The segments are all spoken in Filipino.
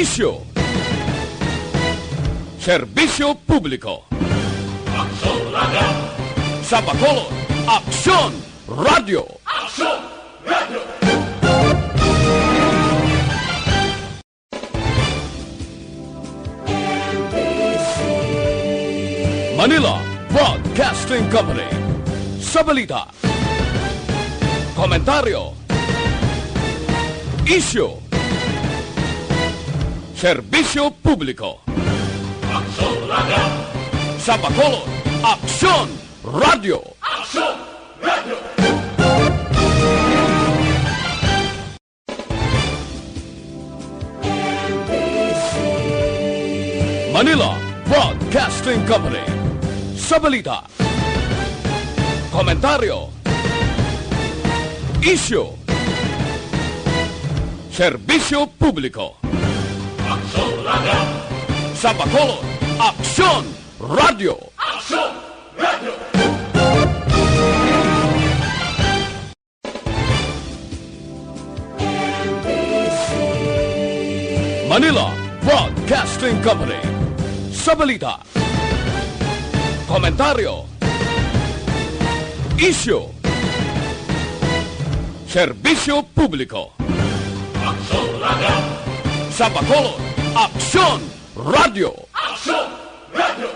Isyo. Serbisyo publiko. Aksyon Radio! Sa Bacolod, Aksyon Radio. Aksyon Radio! Manila Broadcasting Company. Sa balita, komentaryo, isyu, serbisyo publiko. Aksyon Radio! Sa Bacolod, Aksyon Radio. Aksyon Radio! Manila Broadcasting Company. Sa balita, komentaryo, isyu, serbisyo publiko. Aksyon Radio! Sa Bacolod, Aksyon Radio. Aksyon Radio! Manila Broadcasting Company. Sa balita, komentaryo, isyu, serbisyo publiko. Aksyon Radio! Sa Bacolod, Aksyon Radio. Aksyon Radio!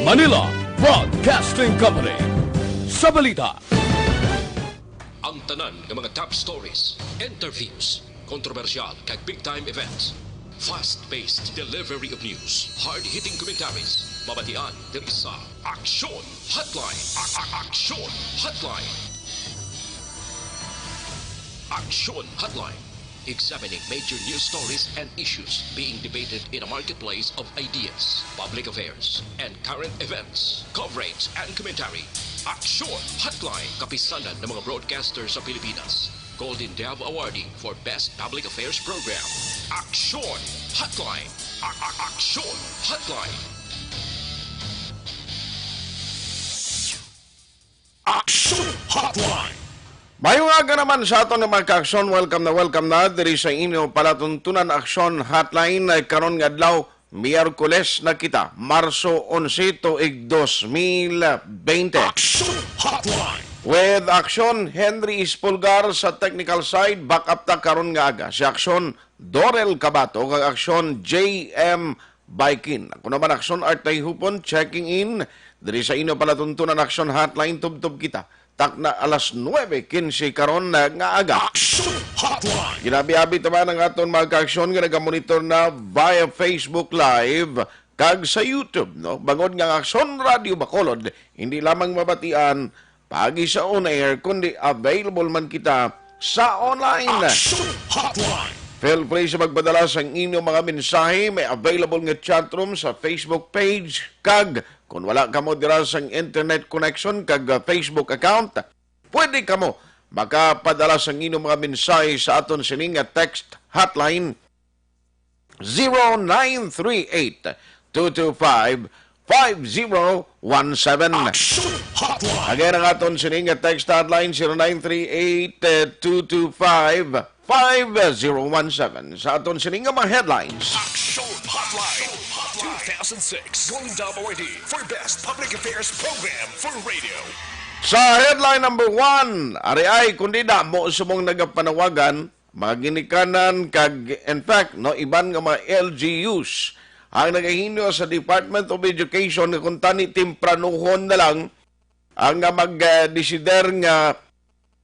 Manila Broadcasting Company. Sa balita, ang tanan ng mga top stories, interviews, kontrobersyal kag big-time events, fast-paced delivery of news, hard-hitting commentaries, mabatian ng isa, Aksyon Hotline. Aksyon Hotline. Aksyon Hotline. Examining major news stories and issues being debated in a marketplace of ideas, public affairs, and current events. Coverage and commentary. Aksyon Hotline. Kapisanan ng mga broadcasters sa Pilipinas. Golden Dove Awarding for Best Public Affairs Program. Aksyon Hotline. Aksyon Hotline. Aksyon Hotline! Mayong aga naman sa aton ng mga ka-aksyon. Welcome na diri sa inyo palatuntunan Aksyon Hotline karon nga adlaw Miyerkules na kita, Marso 11 tuig 2020. Aksyon Hotline! With Aksyon Henry Ispulgar sa technical side, back up ta karon nga aga si Aksyon Dorel Cabato kag Aksyon JM Baikin. Ako naman Aksyon Tayhopon checking in diri sa inyo palatuntunan Aksyon Hotline. Tubtub kita tak na alas 9:15 karon nga aga. Aksyon Hotline! Ginabi-abi taman ang aton mga ka-aksyon nga nagamonitor na via Facebook Live kag sa YouTube, no? Bangod nga Aksyon Radio Bacolod, hindi lamang mabatian pagi sa on-air, kundi available man kita sa online. Aksyon Hotline! Feel free sa magpadala sa inyong mga mensahe. May available nga chatroom sa Facebook page. Kag, kung wala ka mo dira sa internet connection kag Facebook account, pwede ka mo makapadala sa inyong mga mensahe sa aton sining nga text hotline 0938-225-5017. Aksyon Hotline! Again, ang aton sining nga text hotline 0938-225-5017. Sa aton sining nga mga headlines. Aksyon Hotline! 2006 Golden Dove Award for Best Public Affairs Program for Radio. Sa headline number 1, ari ay kundi na mo sumong nagapanawagan, mga ginikanan kag in fact no iban nga mga LGUs ang nagahinyo sa Department of Education nga kung tani timpranuhon na lang ang mag-desider nga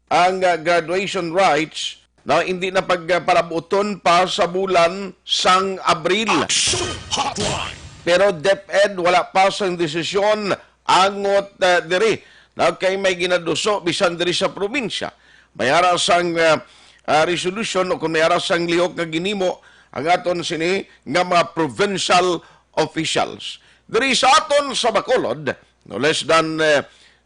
ang graduation rights na hindi na pagparabuton pa sa bulan sang Abril. Aksyon Hotline! Pero DepEd wala pa sang desisyon angot diri na kay may ginaduso bisan diri sa probinsya. May arasang resolution o kung may arasang lihok nga ginimo ang aton sini nga mga provincial officials. Diri sa aton sa Bacolod, no less than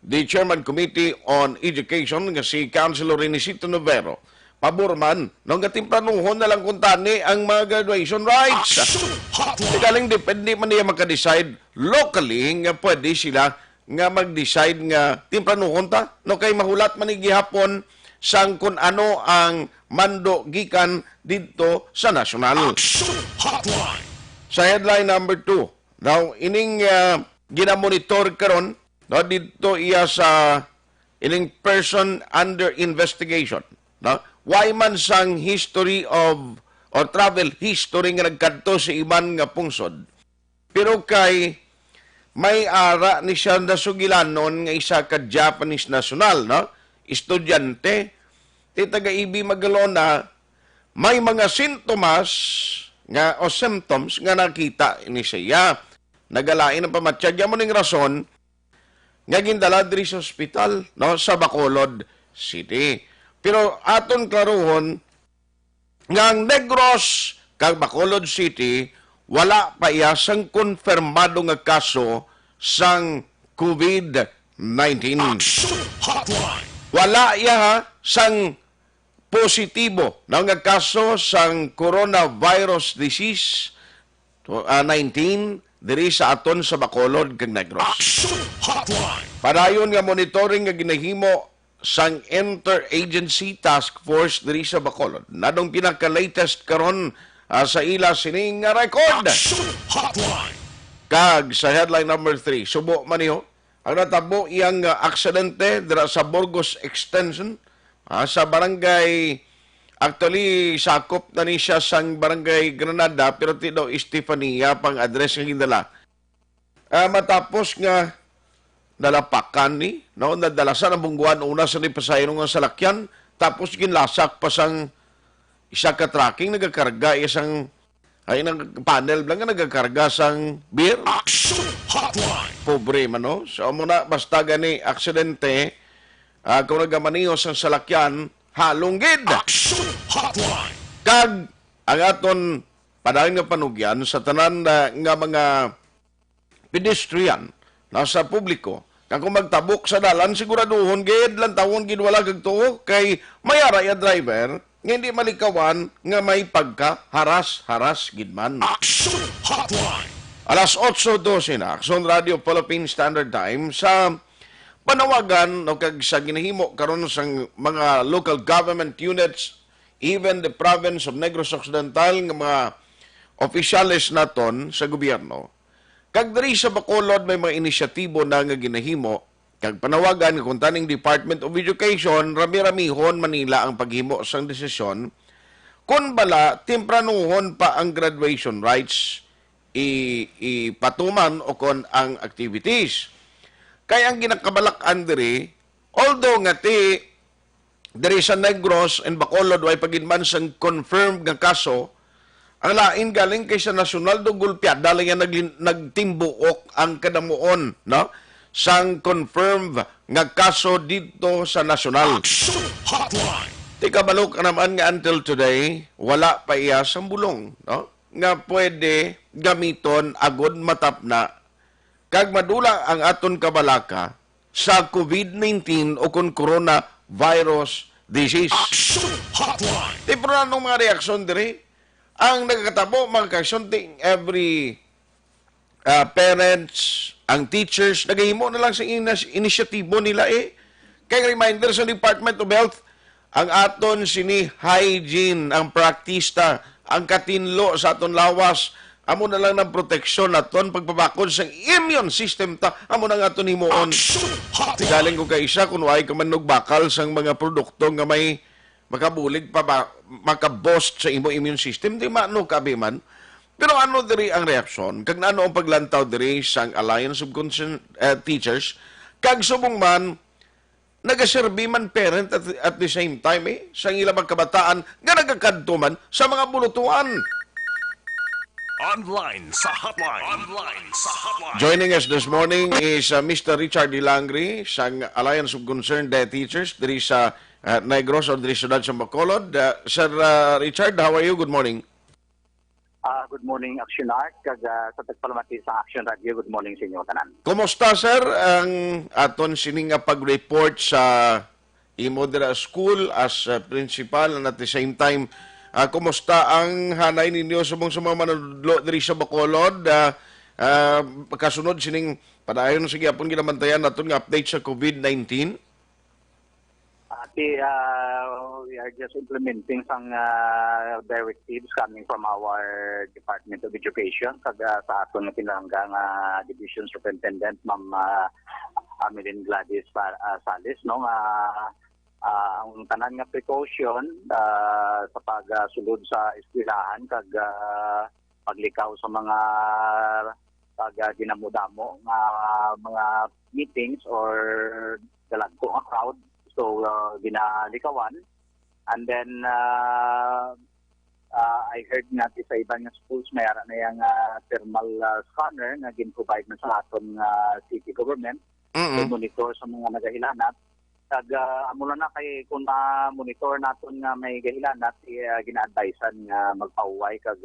the Chairman Committee on Education nga si Councilor Renisito Novero, pabor man, nung gatimpranuhon na lang kung tani ang mga graduation rights. Aksyon Hotline! Galing depende man niya makadecide locally nga pwede sila nga mag-decide nga timplanuhon ta no kay mahulat man ni gihapon sang kun ano ang mando gikan didto sa nasyonal. Aksyon Hotline. Sa headline number 2, now ining ginamonitor karon no didto iya sa ining person under investigation, no? Why man sang history of or travel history nga nagkadto sa iban nga pungsod. Pero kay may ara ni siya nasugilanon nga isa ka Japanese national, no? Estudyante, ti taga-ibi Magalona, may mga sintomas nga o symptoms nga nakita ni siya. Nagalain ang pamatyagya mo ning rason nga gindala diri sa ospital, no, sa Bacolod City. Pero aton klaruhon nga ang Negros kag Bacolod City wala pa iya sang konfirmado nga kaso sang COVID-19. Aksyon Hotline. Wala iya sang positibo na nga kaso sang coronavirus disease 19 diri sa aton sa Bacolod kag Negros. Aksyon Hotline. Padayon nga monitoring nga ginahimo sang Interagency Task Force diri sa Bacolod. Nadong pinaka-latest karon sa ila sining nga record. Aksyon Hotline. Kag sa headline number 3, subo man niyo ang natabo iyang aksidente dira sa Burgos Extension sa barangay. Actually, sakop na ni siya sang barangay Granada, pero ti daw Estefania pang address nga gindala. Matapos nga nalapakan ni, no, nadalasan ang bungguan una sa ni pasayro nga salakyan, tapos ginlasak pa sang isa ka tracking, nagakarga isang ay nang panel lang nga nagakarga sang beer. Aksyon Hotline. Pobre man, no? So, muna, basta gani aksidente, kung nagamaniyo sang salakyan, halunggid. Aksyon Hotline. Kag ang aton padayon nga panugyan sa tanan nga mga pedestrian nasa publiko kag kung magtabok sa dalan siguraduhon gid lang tawon gid wala kag tuo kay mayara ya driver nga hindi malikawan nga may pagka haras gid man. Aksyon Hotline. Alas 8:12 na Aksyon Radio Philippine Standard Time sa panawagan no kag sa ginahimo karon sa mga local government units, even the province of Negros Occidental nga mga opisyales naton sa gobyerno. Kag diri sa Bacolod may mga inisyatibo na nga ginahimo kag panawagan kung taning Department of Education rami-ramihon Manila ang paghimo sang desisyon kun bala tempranuhon pa ang graduation rights ipatuman o kon ang activities. Kaya ang ginakabalak-an diri, although nga diri sa Negros and Bacolod way paginman sang confirmed nga kaso, ang lain galing kay sa nasyonal do gulpiada lang yan nagtimbuok ang kadamuon, no? Sang confirmed nga kaso dito sa nasyonal. Aksyon Hotline. Tikabalo ka naman nga until today, wala pa iya sang bulong, no? Nga pwede gamiton agod matapna kag madula ang aton kabalaka sa COVID-19 o kung coronavirus disease. Aksyon Hotline. Di pero anong mga reaksyon diri? Ang nagkatabo, mga kaksyon, every parents, ang teachers, nagahimo na lang sa inisyatibo nila Kaya reminder sa Department of Health, ang aton sini hygiene, ang praktista, ang katinlo sa aton lawas, amo na lang ng proteksyon naton pagpabakod sa immune system ta, amo na nga aton himuon. Aksyon Hotline. Tigaling ko kay isa kung way ka man bakal sang mga produkto nga may makabulig pa ba, makabost sa imo immune system, di maano kabi man. Pero ano diri ang reaksyon? Kag ano ang paglantaw diri sang Alliance of Concerned Teachers, kag subong man, nagaserbi man parent at the same time sang ilang kabataan nga nagakadto man sa mga bulutuan. Online sa hotline. Online sa hotline. Joining us this morning is Mr. Richard Dilangri sang Alliance of Concerned Teachers diri sa Negros o diri sa sa Bacolod. Sir Richard, how are you? Good morning. Good morning, Aksyon Art. Kag sa tagpalamati sa Aksyon Radio, good morning sa inyo tanan. Kumusta, sir, ang aton sining pag-report sa imo dira school as principal and at the same time, kumusta ang hanay ninyo sa mga manudlo diri sa Bacolod? kasunod sining padayon sige apon ginabantayan naton nga update sa COVID-19. We are just implementing some directives coming from our Department of Education sa aton nga pinanggang Division Superintendent Ma'am Amelin Gladys Salis no nga ang tanan nga precaution sa pagsulod sa eskwelahan kag paglikaw sa mga pag dinamo-damo nga mga meetings or dalagko nga crowd. So, ginalikawan. And then, I heard nga sa ibang schools mayroon na yung thermal scanner na gin-provide na sa aton city government to monitor sa mga nagahilanat. Kag amula na kay kung monitor naton nga may gahilanat, gina-advisean nga magpauway kag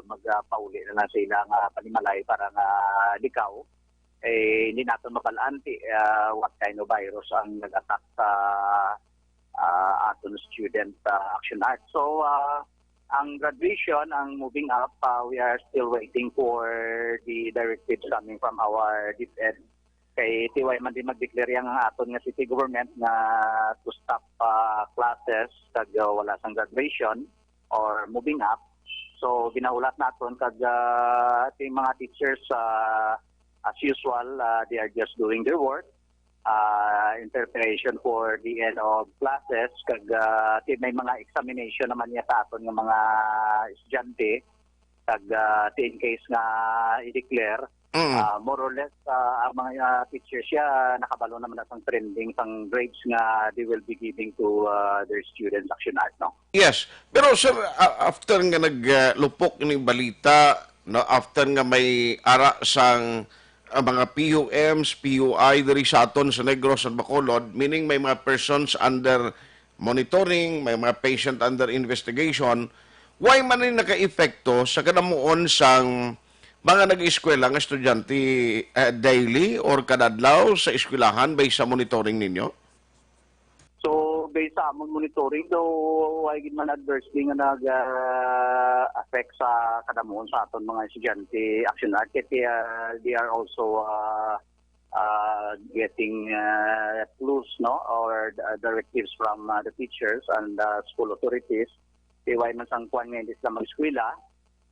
magpauli na lang sila nga panimalay para nga likaw. Hindi natin mabalaan what kind of virus ang nag-attack sa aton student Action Art. So, ang graduation, ang moving up, we are still waiting for the directives coming from our DepEd. Kay tiway man din mag-declare ang aton nga city government na to stop classes kag wala sang graduation or moving up. So, ginaulat naton kag ating mga teachers as usual, they are just doing their work. In preparation for the end of classes. Kag may mga examination naman niya sa aton ng mga estudyante. Kag in case nga i-declare, more or less, ang mga teachers siya nakabalo naman na sang trending, sang grades nga they will be giving to their students Action Art, no? Yes. Pero sir, after nga naglupok ni balita, no, after nga may ara sang mga PUMs, PUI diri sa aton sa Negros at Bacolod, meaning may mga persons under monitoring, may mga patient under investigation, why man rin naka-epekto sa kanamuon sang mga nag-eskwela ng estudyante daily or kadadlaw sa eskwelahan based sa monitoring ninyo? So, based sa among monitoring, though, ay man adversely nga nag-affect sa kadamuon sa aton mga estudyante Action Art. They are also getting clues, no, or directives from the teachers and school authorities. Tiway man sang kuan nga hindi sila mag-eskwela.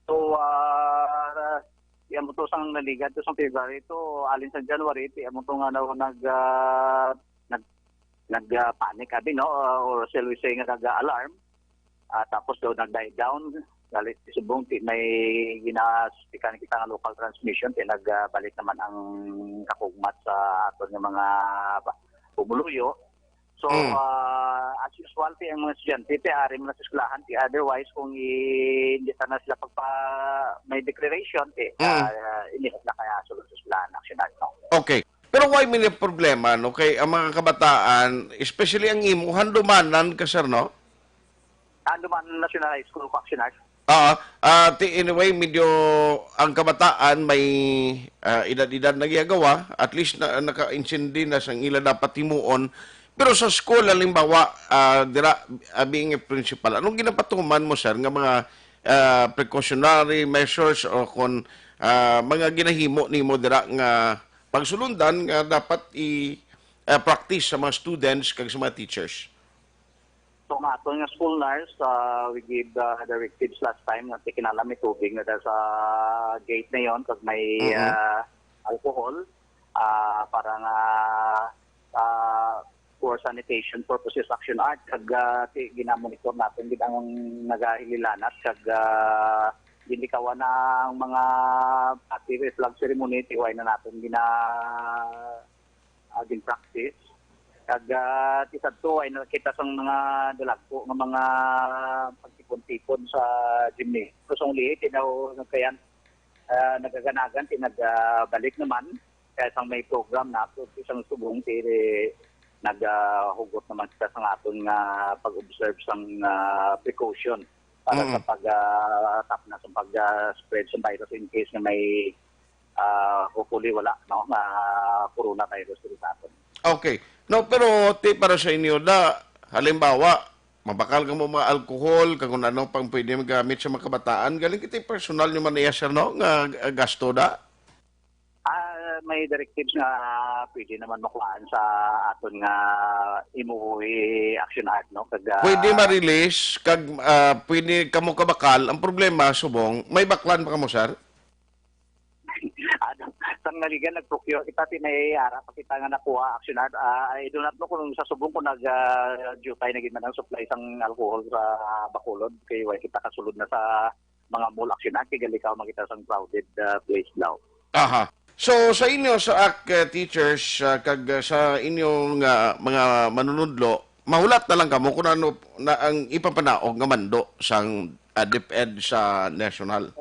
So, yan mo to sang naligad to sang February to, alin sa January, yan mo to nga nag-panic abi, no, or shall we say nga nag-alarm. Tapos daw nag-die down. Galit subong may ginaspikan kita nga local transmission, nagbalik naman ang kakugmat sa aton nga mga pumuluyo. So, as usual, ang mga estudyante, ari mo na sa eskwelahan, otherwise, kung hindi na sila may declaration, hindi na kaya sulod sa eskwelahan, Action Art, no? Okay. Pero why may problema, no? Kay ang mga kabataan, especially ang imo, handumanan ka, sir, no? Handumanan National High School of Action Art. Anyway, medyo ang kabataan may edad-edad na giyagawa, at least naka-insindi na sang ila dapat timuon. Pero sa school, halimbawa, being a principal, anong ginapatuman mo, sir, nga mga precautionary measures o kung mga ginahimo ni mo dira nga pagsulundan nga dapat i-practice sa mga students kag sa mga teachers? So, nga ato nga school nurse, we gave directives last time na kinala may tubig na sa gate na yon kag may alcohol para nga for sanitation purposes Action Art kag ginamonitor natin gid ang nagahililanat kag dinikawan na ang mga active flag ceremony tiway na natin practice kag tisad to ay nakita sang mga dalagpo nga mga pagtipon-tipon sa gymnasium. Kusong liit tinaw nagkayan nagaganagan nagbalik naman kaya sang may program na to isang subong naghugot naman sa aton nga pag-observe sang precaution para sa pag-tap na sa pag-spread sa virus in case na may hopefully wala no na coronavirus dito sa aton. Okay. No, pero para sa inyo na halimbawa, mabakal ka mo mga alcohol, kung ano pang pwede magamit sa mga kabataan, galing kita personal nyo man iya, sir, no? Nga gasto da? may directives nga pwede naman makuhaan sa aton nga imuwi action act, no? Pwede ma-release, kag pwede kamo kabakal. Ang problema, subong, may baklan pa kamo, sir? Sang naligan nag-procure kita tinayara pa kita nga nakuha action act. I do not know kung sa subong ko nag-jutay na ginaman ang supply sang alcohol sa Bacolod. Kaya kita kasulod na sa mga mall action act. Kaya ikaw makita sang crowded place daw. Aha. So sa inyo sa teachers kag sa inyong mga manunudlo, mahulat na lang kamo kung ano na ang ipapanaog nga mando sang DepEd sa national.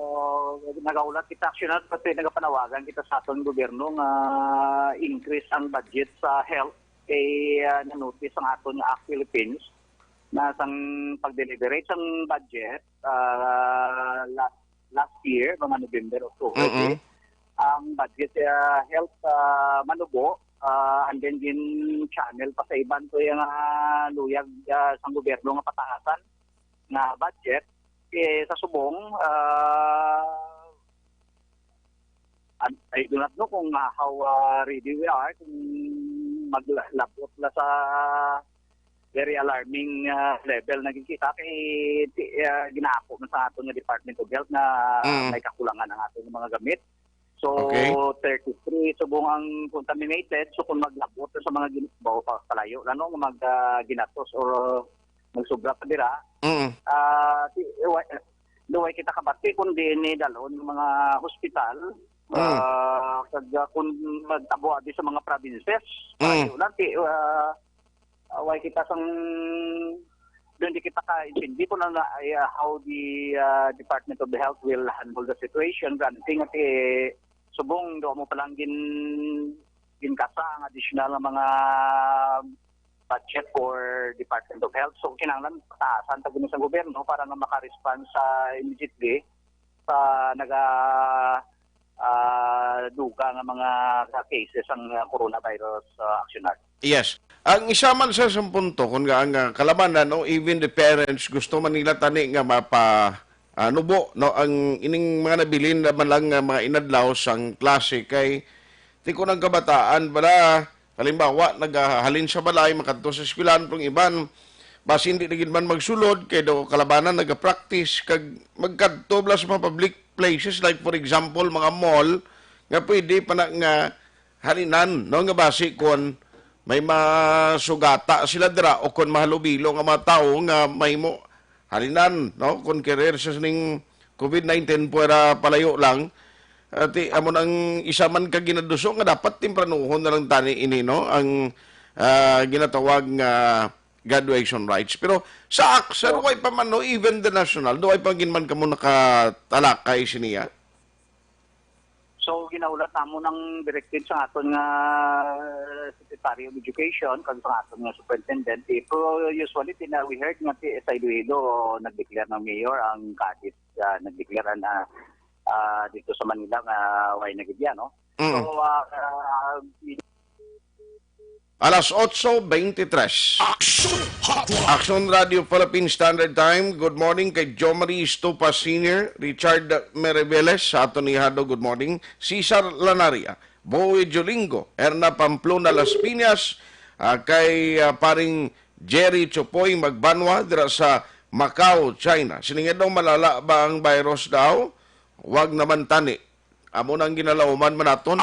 Nagaulat kita action act kasi nagapanawagan kita sa aton gobyerno nga increase ang budget sa health kay na-notice ang aton nga Act Philippines na sang pag-deliberate sang budget last year, mga November, October. Ang budget health manubo and then din channel pa sa iban to yung luyag sa gobyerno nga pataasan na budget sa subong I do not know kung how ready we are kung maglabot na sa very alarming level na kita kay ginako na sa aton nga Department of Health na may kakulangan ang aton mga gamit. So, 33 subong ang contaminated. So, kung maglabot sa mga ginasbaw pa palayo, ano, mag-ginatos or magsobra pa dira, duway kita kabati kundi ni dalon ng mga hospital, kung magtabo di sa mga provinces, way kita sang doon di kita ka-intindi ko na how the Department of the Health will handle the situation. Granting at subong do mo palang ginkasa ang additional na mga budget for Department of Health. So kinahanglan pataasan tagino sa gobyerno para nga maka-respond sa immediately sa duga nga mga cases ang coronavirus action act. Yes. Ang isa man sa punto, kung ang kalabanan, no, even the parents, gusto man nila tani nga nubo, no, ang ining mga nabilin naman lang mga inadlaw sang klase kay ti ko ng kabataan, bala, halimbawa, naghalin sa balay, makadto sa eskwelahan, pang iban, basi hindi na man magsulod, kay do kalabanan, nag-practice, kag magkadto bala sa mga public places, like for example, mga mall, nga pwede pa na nga halinan, no, nga basi kon may masugata sila dira o kon mahalubilo nga mga tao nga may mo halinan, no, kon career sa ning COVID-19 puwera palayo lang at amon ang isa man ka ginaduso nga dapat timpranuhon na lang tani ini, no, ang ginatawag nga graduation rights. Pero sa AXA, duway pa man, no, even the national, duway pa ginman ka mo nakatalakay siniya. So, ginaulat namo ng directive sa aton nga Secretary of Education, kag sa aton nga Superintendent. Pero usually, we heard nga sa Iloilo, nag-declare ng mayor ang Cadiz, nag-declare na dito sa Manila nga way nagigya, no? So, Alas 8:23. Aksyon Radio Philippine Standard Time. Good morning kay Jomari Estupa Sr., Richard Mereveles, sa ato ni Hado, good morning. Cesar Lanaria, Boe Jolingo, Erna Pamplona Las Piñas, kay paring Jerry Chopoy Magbanwa, dira sa Macau, China. Siningid daw malala ba ang virus daw? Wag naman tani. Amo nang ginalauman manaton.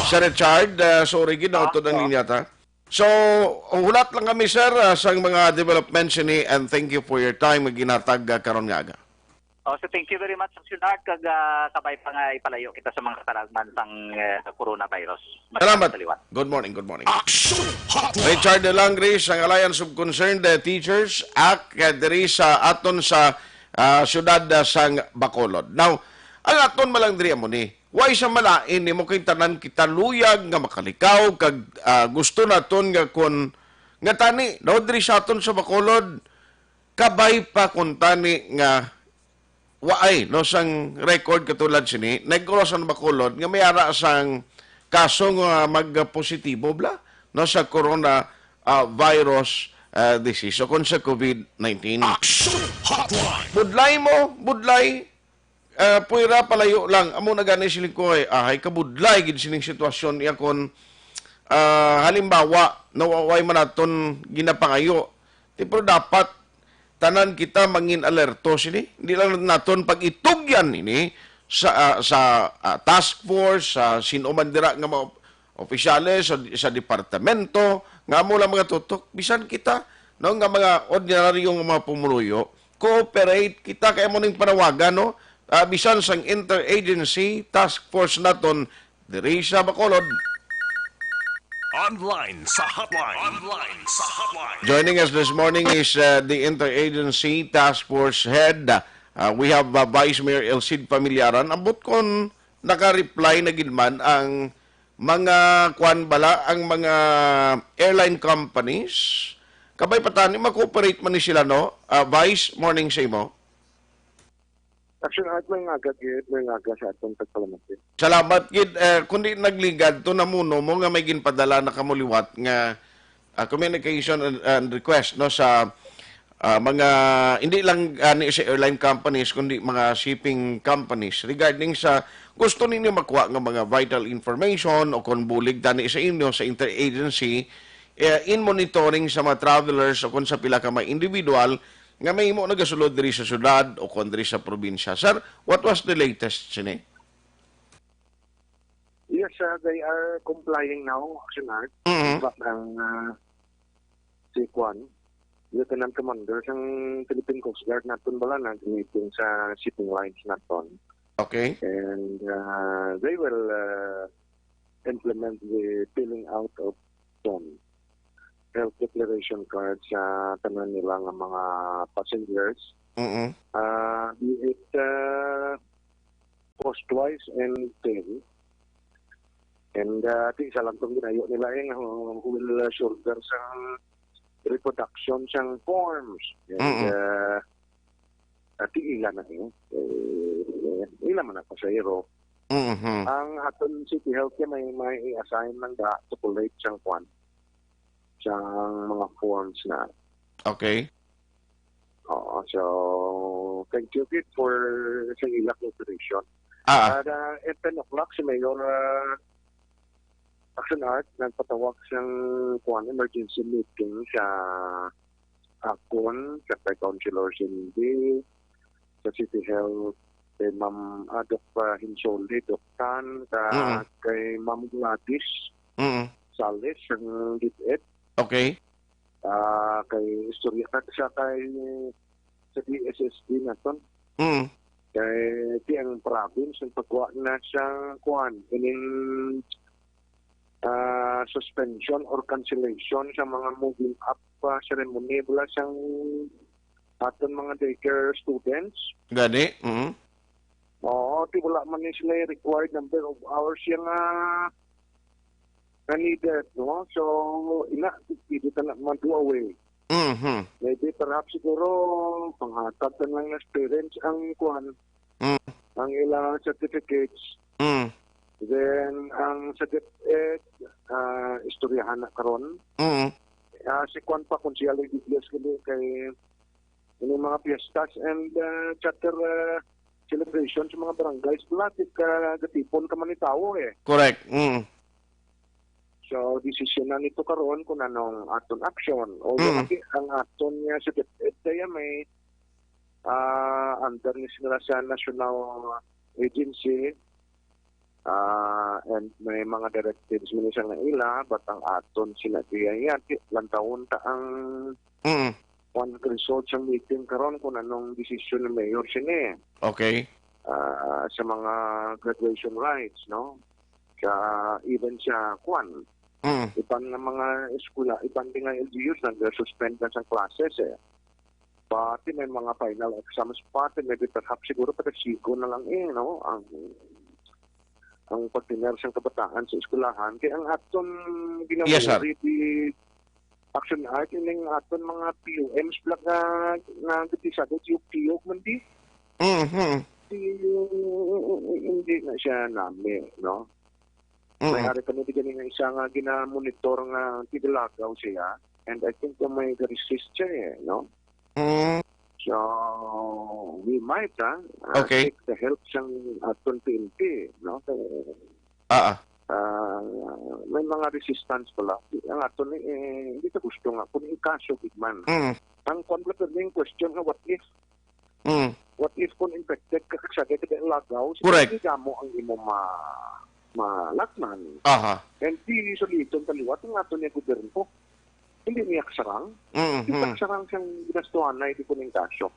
Sir Richard, sorry, ginauto ng linya ta. So, hulat lang kami, sir, sa mga developments ni, and thank you for your time ginatag karon nga aga. So thank you very much, Aksyon Act, kag kabay pa nga ipalayo kita sa mga kataragman sang coronavirus. Salamat. Good morning, good morning. Richard De Langris, ang Alliance of Concerned Teachers, diri sa aton sa syudad sang Bacolod. Now, ang aton malang diri mo ni, why sa malain ni mo kay tanan kita luyag nga makalikaw kag gusto naton nga kon nga tani no diri sa aton sa Bacolod kabay pa kun tani nga waay no sang record katulad sini negro sa Bacolod nga may ara sang kaso nga magpositibo bla no sa corona virus disease o kon sa COVID-19. Budlay mo, budlay puwera palayo lang amo na gani siling ko ay kabudlay gid sining sitwasyon iya kon halimbawa nawaway man naton ginapangayo. Pero dapat tanan kita mangin alerto sini. Hindi lang naton pag itugyan ini sa task force, sa sino man dira nga mga opisyales sa departamento nga mo lang mga tutok bisan kita no nga mga ordinaryong mga pumuluyo cooperate kita kay mo ning panawagan no bisan sang interagency task force naton diri sa Bacolod. Online sa hotline. Online sa hotline. Joining us this morning is the interagency task force head. We have Vice Mayor Elcid Familiaran. Ambot kon naka-reply na gidman ang mga ang mga airline companies. Kabay patani mag-cooperate man ni sila no. Vice, morning sa imo. Aksyon at may ngaga sa atong pagpalamat. Salamat gid kundi nagligad to namuno mo nga may ginpadala na kamuliwat nga communication and request no sa mga hindi lang ani sa airline companies kundi mga shipping companies regarding sa gusto ninyo makuha nga mga vital information o kung bulig tani sa inyo sa interagency in monitoring sa mga travelers o kung sa pila ka mga individual nga may mo nagasulod diri sa syudad o kung diri sa probinsya. Sir, what was the latest sini? Yes, they are complying now, Aksyon Art. Mhm. Ang si Kwan, Lieutenant Commander ng Philippine Coast Guard natin bala nag-meeting sa shipping lines natin. Okay. And they will implement the filling out of health declaration cards sa tanan nila nga mga passengers. Mhm. Be it cost-wise and tail. And di isa lang itong ginayo nila who will shoulder sa reproduction sang forms. And di ilan na ilan man na pasahero. Mhm. Ang aton City Health may assign ng to collect sang kwan sang mga forms na. Okay. So thank you Kit for sa ilang cooperation. At 10 o'clock si Mayor Aksyon Art nagpatawag siyang emergency meeting sa Akon, sa Councilor Cindy, sa City Health, kay Ma'am Doc Hinsoli, Doc Tan, kay Ma'am Gladys Sales, ang DepEd. Okay. Kay istorya siya kay sa DSSD na ton. Kay tiyang province ang pagkuha na siyang ining suspension or cancellation sa mga moving up ceremony bula siyang aton mga daycare students. Gani. Oo, di wala man ni sila required number of hours yung na needed, no? So, hindi ka na mag-do away. Maybe perhaps siguro panghatag lang ng parents ang ang ilang certificates. Then, ang sa DepEd, istoryahan na karon. Si Kwan pa kung siya lang biglas kay mga fiestas and charter celebration sa mga barangays. Lahat gatipon ka man itawo Correct. So, desisyon na nito karon kung anong aton action. Although ang aton niya sa DepEd kaya may under ni sila sa national agency and may mga directives mo siya nga ila but ang aton sila diya lantawon ta ang one result sa meeting karon kung anong desisyon ng mayor sini. Okay. Sa mga graduation rights, no? Even sa iban ng mga eskwela, iban din nga LGUs nag-suspend na sa classes Pati may mga final exams pati, maybe perhaps siguro patasigo na lang no? Ang pagtinerse ng kabataan sa eskwelahan. Kaya ang aton ginawa di Aksyon Art, yung aton mga PUMs vlog na gatisado, yung PUG man di. Hindi na siya namin, no? May-ari kami din ng isang ginamonitor nga tidilagaw siya and I think may resist siya no? So, we might Okay. take the help sang aton PNP, no? Ah, May mga resistance pala. Ang aton hindi ta gusto nga kung ikaso bigman. Ang conflict question nga what if? What if kung infected ka sa kita lagaw, Correct. hindi mo ang imo malakman. aha. And di soliton taliwat ang aton yung gobyerno. Hindi niya kasarang. Hindi kasarang siyang ginastuhan na hindi ko ng kasyo.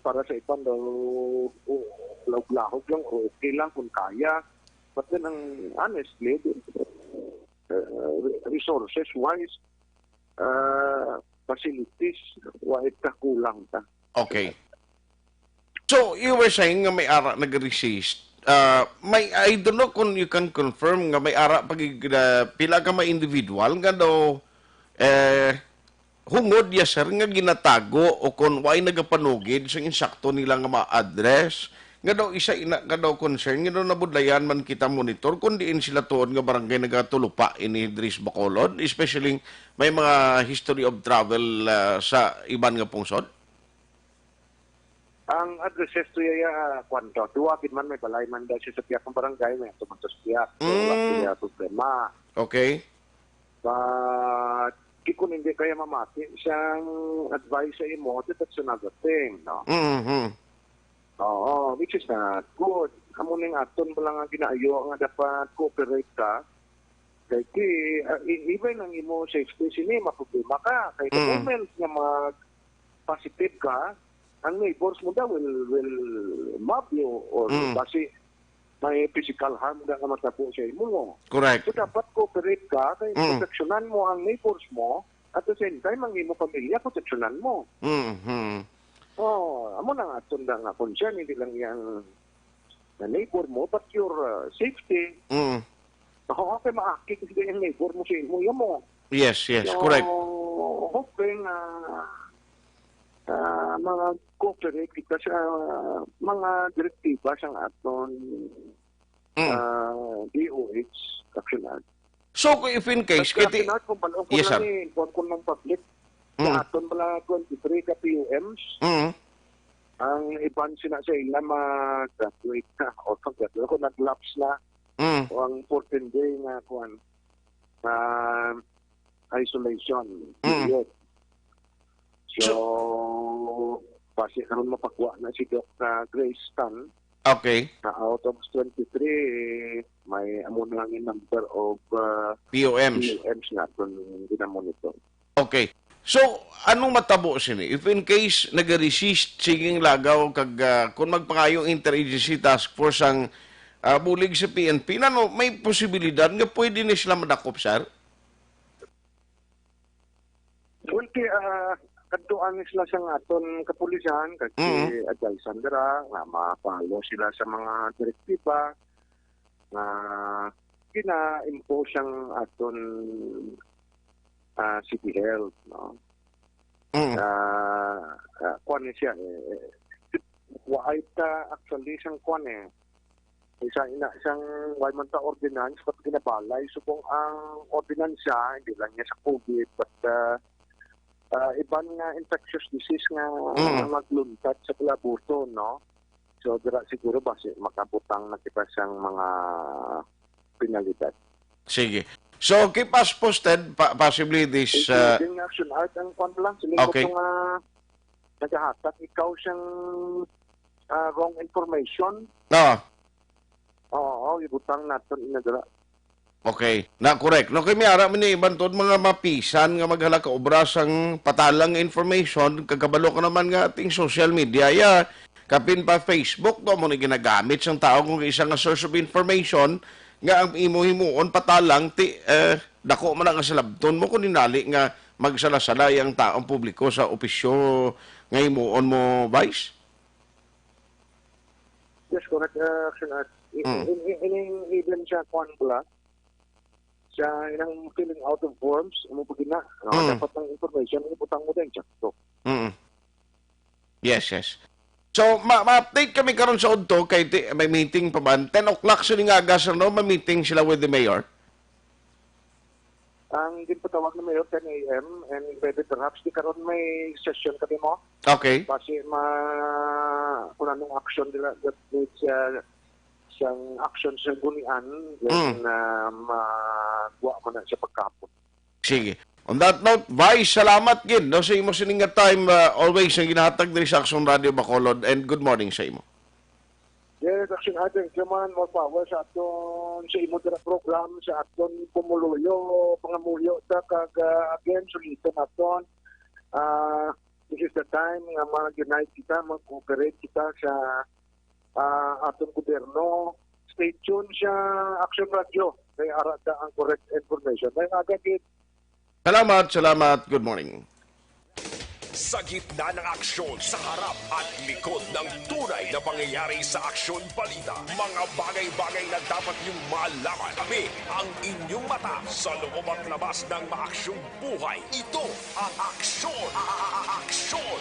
Para sa ipan daw, lahog lang o okay lang kung kaya. But then, honestly, resources-wise, facilities, wait ka kulang ta. Okay. So, you were saying nga may ara nag-resist. I don't know kung you can confirm nga may ara pila ka may individual nga daw hungod ya sir nga ginatago o kung why nagapanugid sa insakto nila nga ma-address nga daw isa ina nga daw concern nga daw nabudlayan man kita monitor kung diin sila tuod nga barangay nagatulupa ini Dris Bacolod, especially may mga history of travel sa iban nga pungsod. Ang addresses to yaya kwanto, duwagin man may balay man dahil sa tiyak ng barangay, may tumantos tiyak. So, wala problema. Okay. But, kung hindi kaya mamati, siyang advice sa imo, that's another thing, no? Oo, which is not good. Amo ning aton pa lang ang ginaayo nga dapat cooperate ka. Kaya even ang imo safety sini, maproblema ka. Kaya the moment nga mag-positive ka, ang neighbors mo daw will mob you or kasi may physical harm na nga matapo sa imo. Correct. So dapat cooperate ka kaya proteksyonan mo ang neighbors mo at the same time ang imo pamilya proteksyonan mo. Amo na nga aton nga concern hindi lang yang na neighbor mo but your safety. Okay, maakit kasi yung neighbor mo sa imo mo. Yes, correct. Hoping mga cooperate kita sa mga direktiba sa aton DOH Aksyon. So, if in case, kiti... Yes, sir. Kung ng public, sa aton pala 23 ka PUMs, ang iban sina sa ila mag-graduate na, o pag-graduate ko, nag-lapse na, o ang 14-day na isolation period. So, kasi karon mapagwa na si Dr. Grace Tan. Okay. Na out of 23, may amo na lang yung number of POMs na kung ginamonitor. Okay. So, anong matabo sini? If in case nag-resist, siging lagaw, kag kung magpangayong interagency task force ang bulig sa PNP, may posibilidad nga pwede na sila madakop, sir? Well, kaduan sila sa aton kapulisan kasi advisan dira nga mapalo sila sa mga direktiba nga gina-impose ang aton city health, no? Kuan siya why ta actually siyang kuan isang why man ta ordinance pat ginabalay subong ang ordinansya hindi lang niya sa COVID but iban nga infectious disease nga magluntat sa palabuto, no? So, dira siguro ba makabutang na kita siyang mga penalidad. Sige. So, keep us posted, possibly this... Including action art ang kwan lang. Okay. Ko naghahatak ikaw siyang wrong information. No. Oo, ibutang natin inadala. Okay. Na, correct. No, kaya may ara man ni ibantod mga mapisan nga maghala ka obras ang patalang information, kagabalo ka naman nga ating social media. Ya, kapin pa Facebook, no, mo na ginagamit sang tao kung isang source of information, nga ang imo-himuon patalang, dako man ang salabton mo kung ninali nga magsalasala ang taong publiko sa opisyo nga himuon mo, Vice? Yes, correct. Even siya kwan pala, siya inang filling out of forms, pag na, dapat ng information, ibutang mo din, sakto. Yes. So, ma-update kami karon sa udto, kay may meeting pa ba? 10 o'clock sila nga agas, no? Ma-meeting sila with the mayor? Ang tawag na mayor 10 a.m. and pwede perhaps di karon may session kami mo. Okay. Kasi kung anong action nila that needs siyang action sa gunian then magawa mo na siya pagkapon. Sige. On that note, Vice, salamat gid no sa imo sining nga time always ang ginahatag diri sa Aksyon Radio Bacolod and good morning sa imo. Yes, Aksyon ating man more power sa aton sa imo dira program sa aton pumuluyo, pangamuyo ta kag again suliton aton. This is the time nga mag-unite kita, mag-cooperate kita sa aton gobyerno. Stay tuned sa Aksyon Radio. May arata ang correct information. May agad. Salamat. Good morning. Sa gitna ng aksyon, sa harap at likod ng tunay na pangyayari sa Aksyon Balita, mga bagay-bagay na dapat niyong malaman. Kami ang inyong mata sa loob at labas ng maaksyong buhay. Ito ang Aksyon!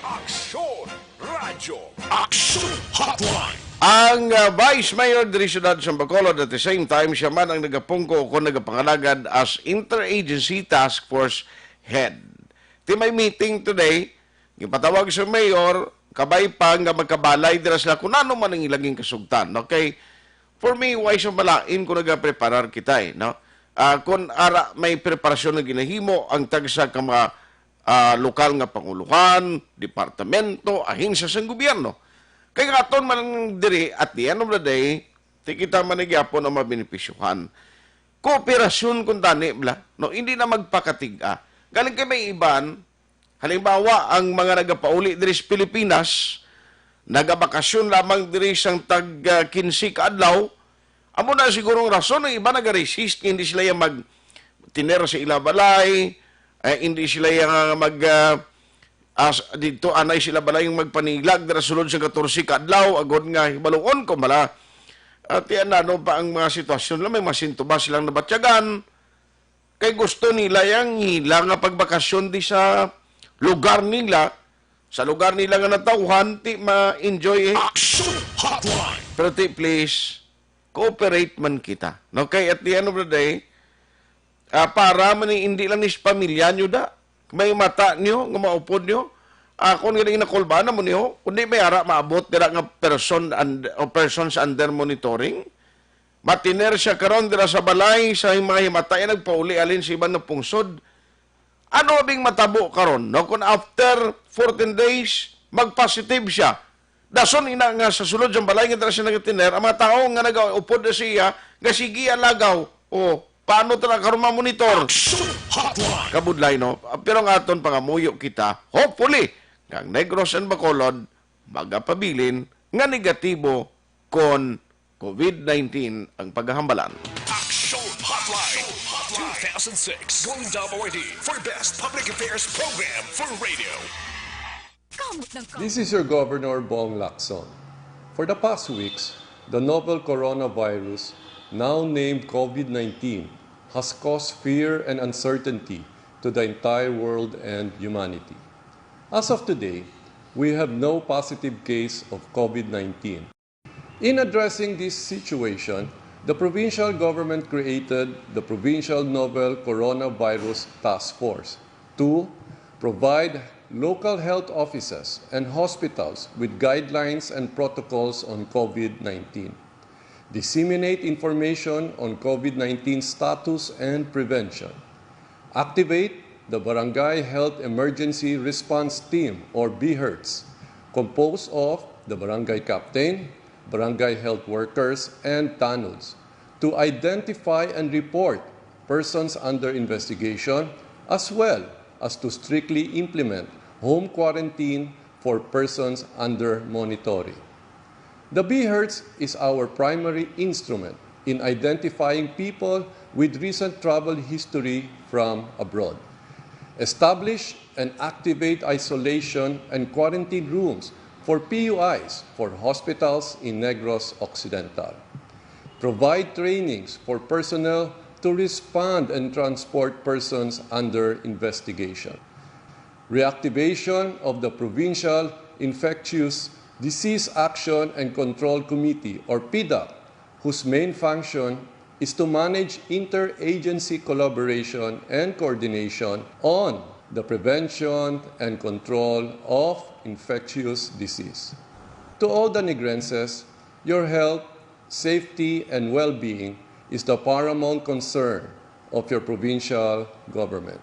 Aksyon! Radyo! Aksyon Hotline! Ang Vice Mayor diri syudad sa Bacolod at the same time siya man ang nagapungko o nagapangalagad as Interagency Task Force Head. Ti may meeting today, gipatawag sa mayor, kabay pa nga magkabalay dira sila kung ano man ang ilaging kasugtan. Okay? For me, why siya malain kung nagapreparar kita no? Kung ara may preparasyon na ginahimo ang tagsa ka mga lokal nga panguluhan, departamento, ahinsya sa gobyerno. Kaya nga aton man diri at the end of the day, ti kita manigyapon ang mabinipisyuhan. Kooperasyon kung tani, no? Hindi na magpakatiga. Galing kay may iban, halimbawa, ang mga nagapauli diri sa Pilipinas, nagabakasyon lamang diri sang tag-15 kaadlaw, amo na sigurong rason ng iba nag-resist, hindi sila yung mag-tiner sa ilabalay, hindi sila yung dito anay sila balay yung magpanilag dira sulod sa 14 kaadlaw, agod nga hibalungon ko mala. At yan ano pa ang mga sitwasyon lang, may masintuba silang nabatyagan, kay gusto nila yung hila nga pagbakasyon di sa lugar nila, sa lugar nila nga natauhan, ti ma-enjoy Aksyon Hotline! Pero ti please, cooperate man kita. Okay, at the end of the day, para man hindi lang nis pamilya nyo da, may mata nyo, nga maupod nyo, kung nga nakulba na mo nyo, kundi may ara maabot dira nga persons under monitoring, matiner siya karon dira sa balay sa mga himatay nagpauli alin sa ibang pungsod. Ano bing matabo karon no kung after 14 days mag-positive siya. Dason ina nga sa sulod ng balay nga dira siya nagatiner, ang mga tao nga nagaupod na siya nga sige alagaw. O paano ta karon ma-monitor? Kabudlay no. Pero nga aton pangamuyo kita, hopefully kang Negros and Bacolod magapabilin nga negatibo kon COVID-19 ang paghahambalan. Aksyon Hotline 2006 Going WID for Best Public Affairs Program for Radio. This is your Governor Bong Lacson. For the past weeks, the novel coronavirus, now named COVID-19, has caused fear and uncertainty to the entire world and humanity. As of today, we have no positive case of COVID-19. In addressing this situation, the provincial government created the Provincial Novel Coronavirus Task Force to provide local health offices and hospitals with guidelines and protocols on COVID-19, disseminate information on COVID-19 status and prevention, activate the Barangay Health Emergency Response Team or BHERTS, composed of the Barangay Captain, Barangay Health Workers, and TANUDs to identify and report persons under investigation as well as to strictly implement home quarantine for persons under monitoring. The BHERTS is our primary instrument in identifying people with recent travel history from abroad. Establish and activate isolation and quarantine rooms for PUIs for hospitals in Negros Occidental. Provide trainings for personnel to respond and transport persons under investigation. Reactivation of the Provincial Infectious Disease Action and Control Committee, or PIDAC, whose main function is to manage interagency collaboration and coordination on the prevention and control of infectious disease. To all the Negrenses, your health, safety, and well-being is the paramount concern of your provincial government.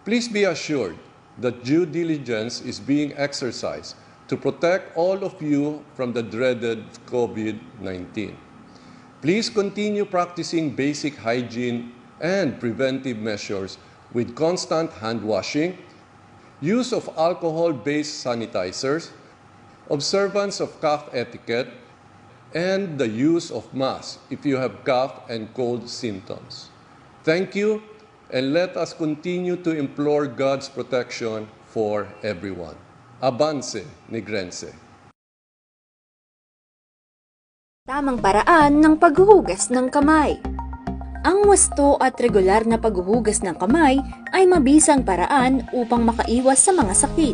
Please be assured that due diligence is being exercised to protect all of you from the dreaded COVID-19. Please continue practicing basic hygiene and preventive measures with constant hand washing, use of alcohol-based sanitizers, observance of cough etiquette, and the use of masks if you have cough and cold symptoms. Thank you, and let us continue to implore God's protection for everyone. Avance, Negrense. Tamang paraan ng paghuhugas ng kamay. Ang wasto at regular na paghuhugas ng kamay ay mabisang paraan upang makaiwas sa mga sakit.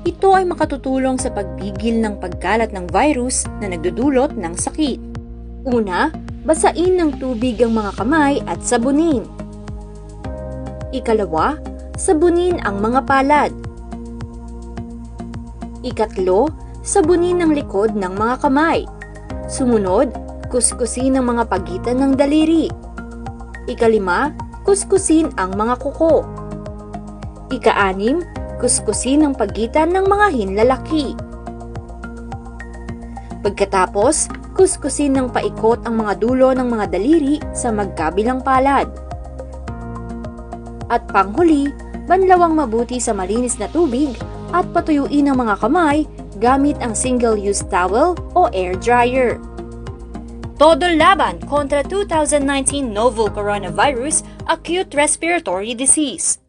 Ito ay makatutulong sa pagpigil ng pagkalat ng virus na nagdudulot ng sakit. Una, basain ng tubig ang mga kamay at sabunin. Ikalawa, sabunin ang mga palad. Ikatlo, sabunin ang likod ng mga kamay. Sumunod, kuskusin ang mga pagitan ng daliri. Ikalima, kuskusin ang mga kuko. Ika-anim, kuskusin ang pagitan ng mga hinlalaki. Pagkatapos, kuskusin ng paikot ang mga dulo ng mga daliri sa magkabilang palad. At panghuli, banlawang mabuti sa malinis na tubig at patuyuin ang mga kamay gamit ang single-use towel o air dryer. Todo laban kontra 2019 novel coronavirus acute respiratory disease.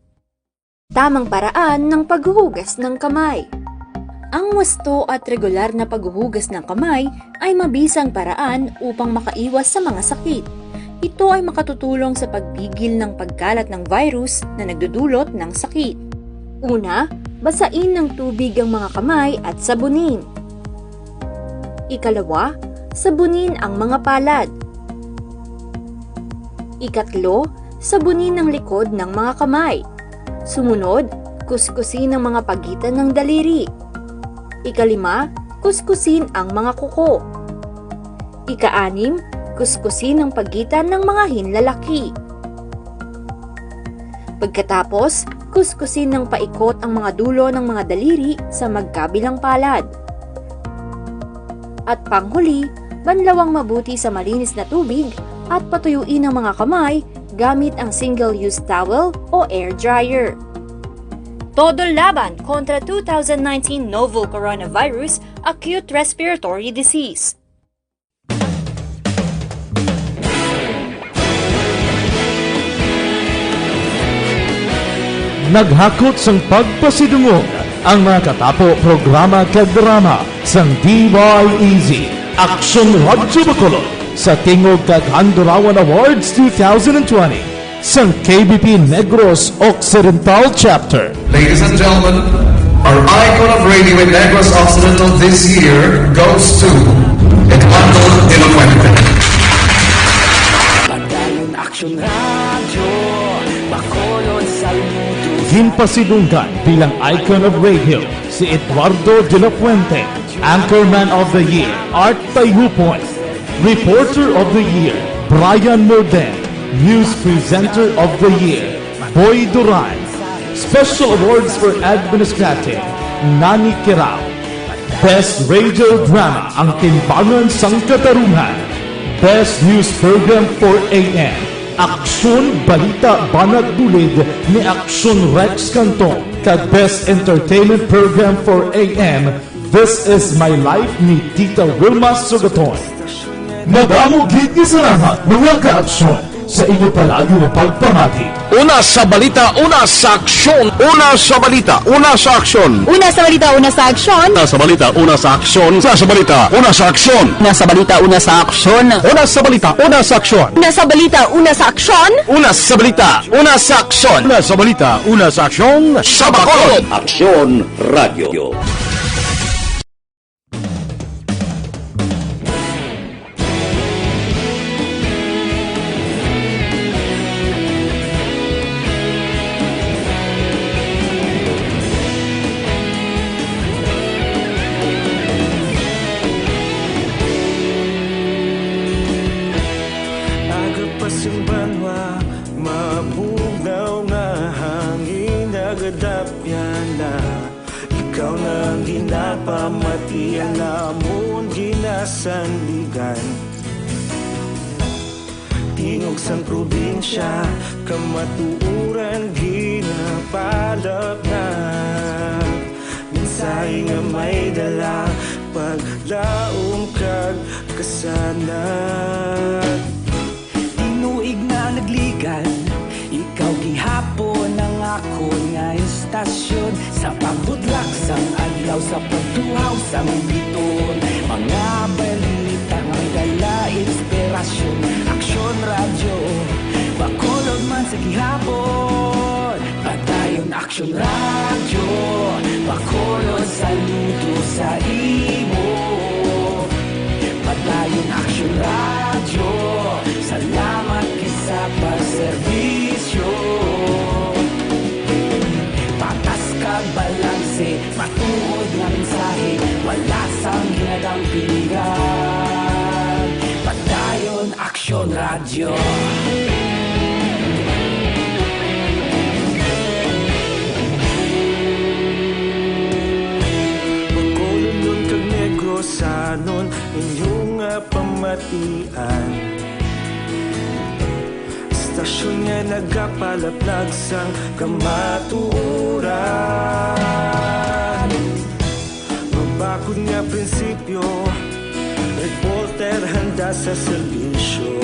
Tamang paraan ng paghuhugas ng kamay. Ang wasto at regular na paghuhugas ng kamay ay mabisang paraan upang makaiwas sa mga sakit. Ito ay makatutulong sa pagpigil ng pagkalat ng virus na nagdudulot ng sakit. Una, basain ng tubig ang mga kamay at sabunin. Ikalawa, sabunin ang mga palad. Ikatlo, sabunin ang likod ng mga kamay. Sumunod, kuskusin ang mga pagitan ng daliri. Ikalima, kuskusin ang mga kuko. Ika-anim, kuskusin ang pagitan ng mga hinlalaki. Pagkatapos, kuskusin ng paikot ang mga dulo ng mga daliri sa magkabilang palad. At panghuli, banlawang mabuti sa malinis na tubig at patuyuin ang mga kamay gamit ang single-use towel o air dryer. Todo laban kontra 2019 novel coronavirus acute respiratory disease. Naghakot sang pagpasidungog ang mga katapo programa kag drama sang DYEZ Aksyon Radyo Bacolod sa Tingog kag Handurawan Awards 2020 sang KBP Negros Occidental Chapter. Ladies and gentlemen, our icon of radio in Negros Occidental this year goes to Eduardo de la Fuente. Padayon Aksyon Radio, Bacolod saludo. Ginpasidunggan bilang icon of radio si Eduardo de la Fuente, Anchorman of the Year, Art Tayhopon, Reporter of the Year, Brian Morden, News Presenter of the Year, Boy Duran, Special Awards for Administrative, Nani Kirao, Best Radio Drama ang Timbangan sang Katarungan, Best News Program for AM, Aksyon Balita Banat Bulid ni Aksyon Rex Canton, kag Best Entertainment Program for AM, This Is My Life ni Tita Wilma Sugaton. Madamo gid ni salamat mga ka-aksyon sa inyo palagi na pagpamati. Una sa balita, una sa aksyon. Una sa balita, una sa aksyon. Una sa balita, una sa aksyon. Una sa balita, una sa aksyon. Una sa balita, una sa aksyon. Una sa balita, una sa aksyon. Una sa balita, una sa aksyon. Una sa balita, una sa aksyon. Una sa balita, una sa aksyon. Una sa balita, una sa aksyon. Sa Bacolod. Aksyon Radio. pagadapyan na ikaw nang ginapamatian namon ginasandigan tingog sang probinsya kamatuuran ginapalap na minsay nga may dala paglaom kag kasanat tinuig na nagligan ikaw gihapon ang ako nga istasyon sa pagbutlak sang adlaw sa pagtuhaw sang biton mga balita nga dala inspirasyon aksyon radyo bakulod man sa gihapon padayon aksyon radyo bakulod saludo sa imo padayon aksyon radyo salamat kisa pagserbisyo patas kag balanse matuod nga mensahe wala sang ginadampingan padayon aksyon radyo pagkulundon kag negosanon inyong pamatian istasyon nga nagapalaplag sang kamatuuran mabakod nga prinsipyo reporter handa sa serbisyo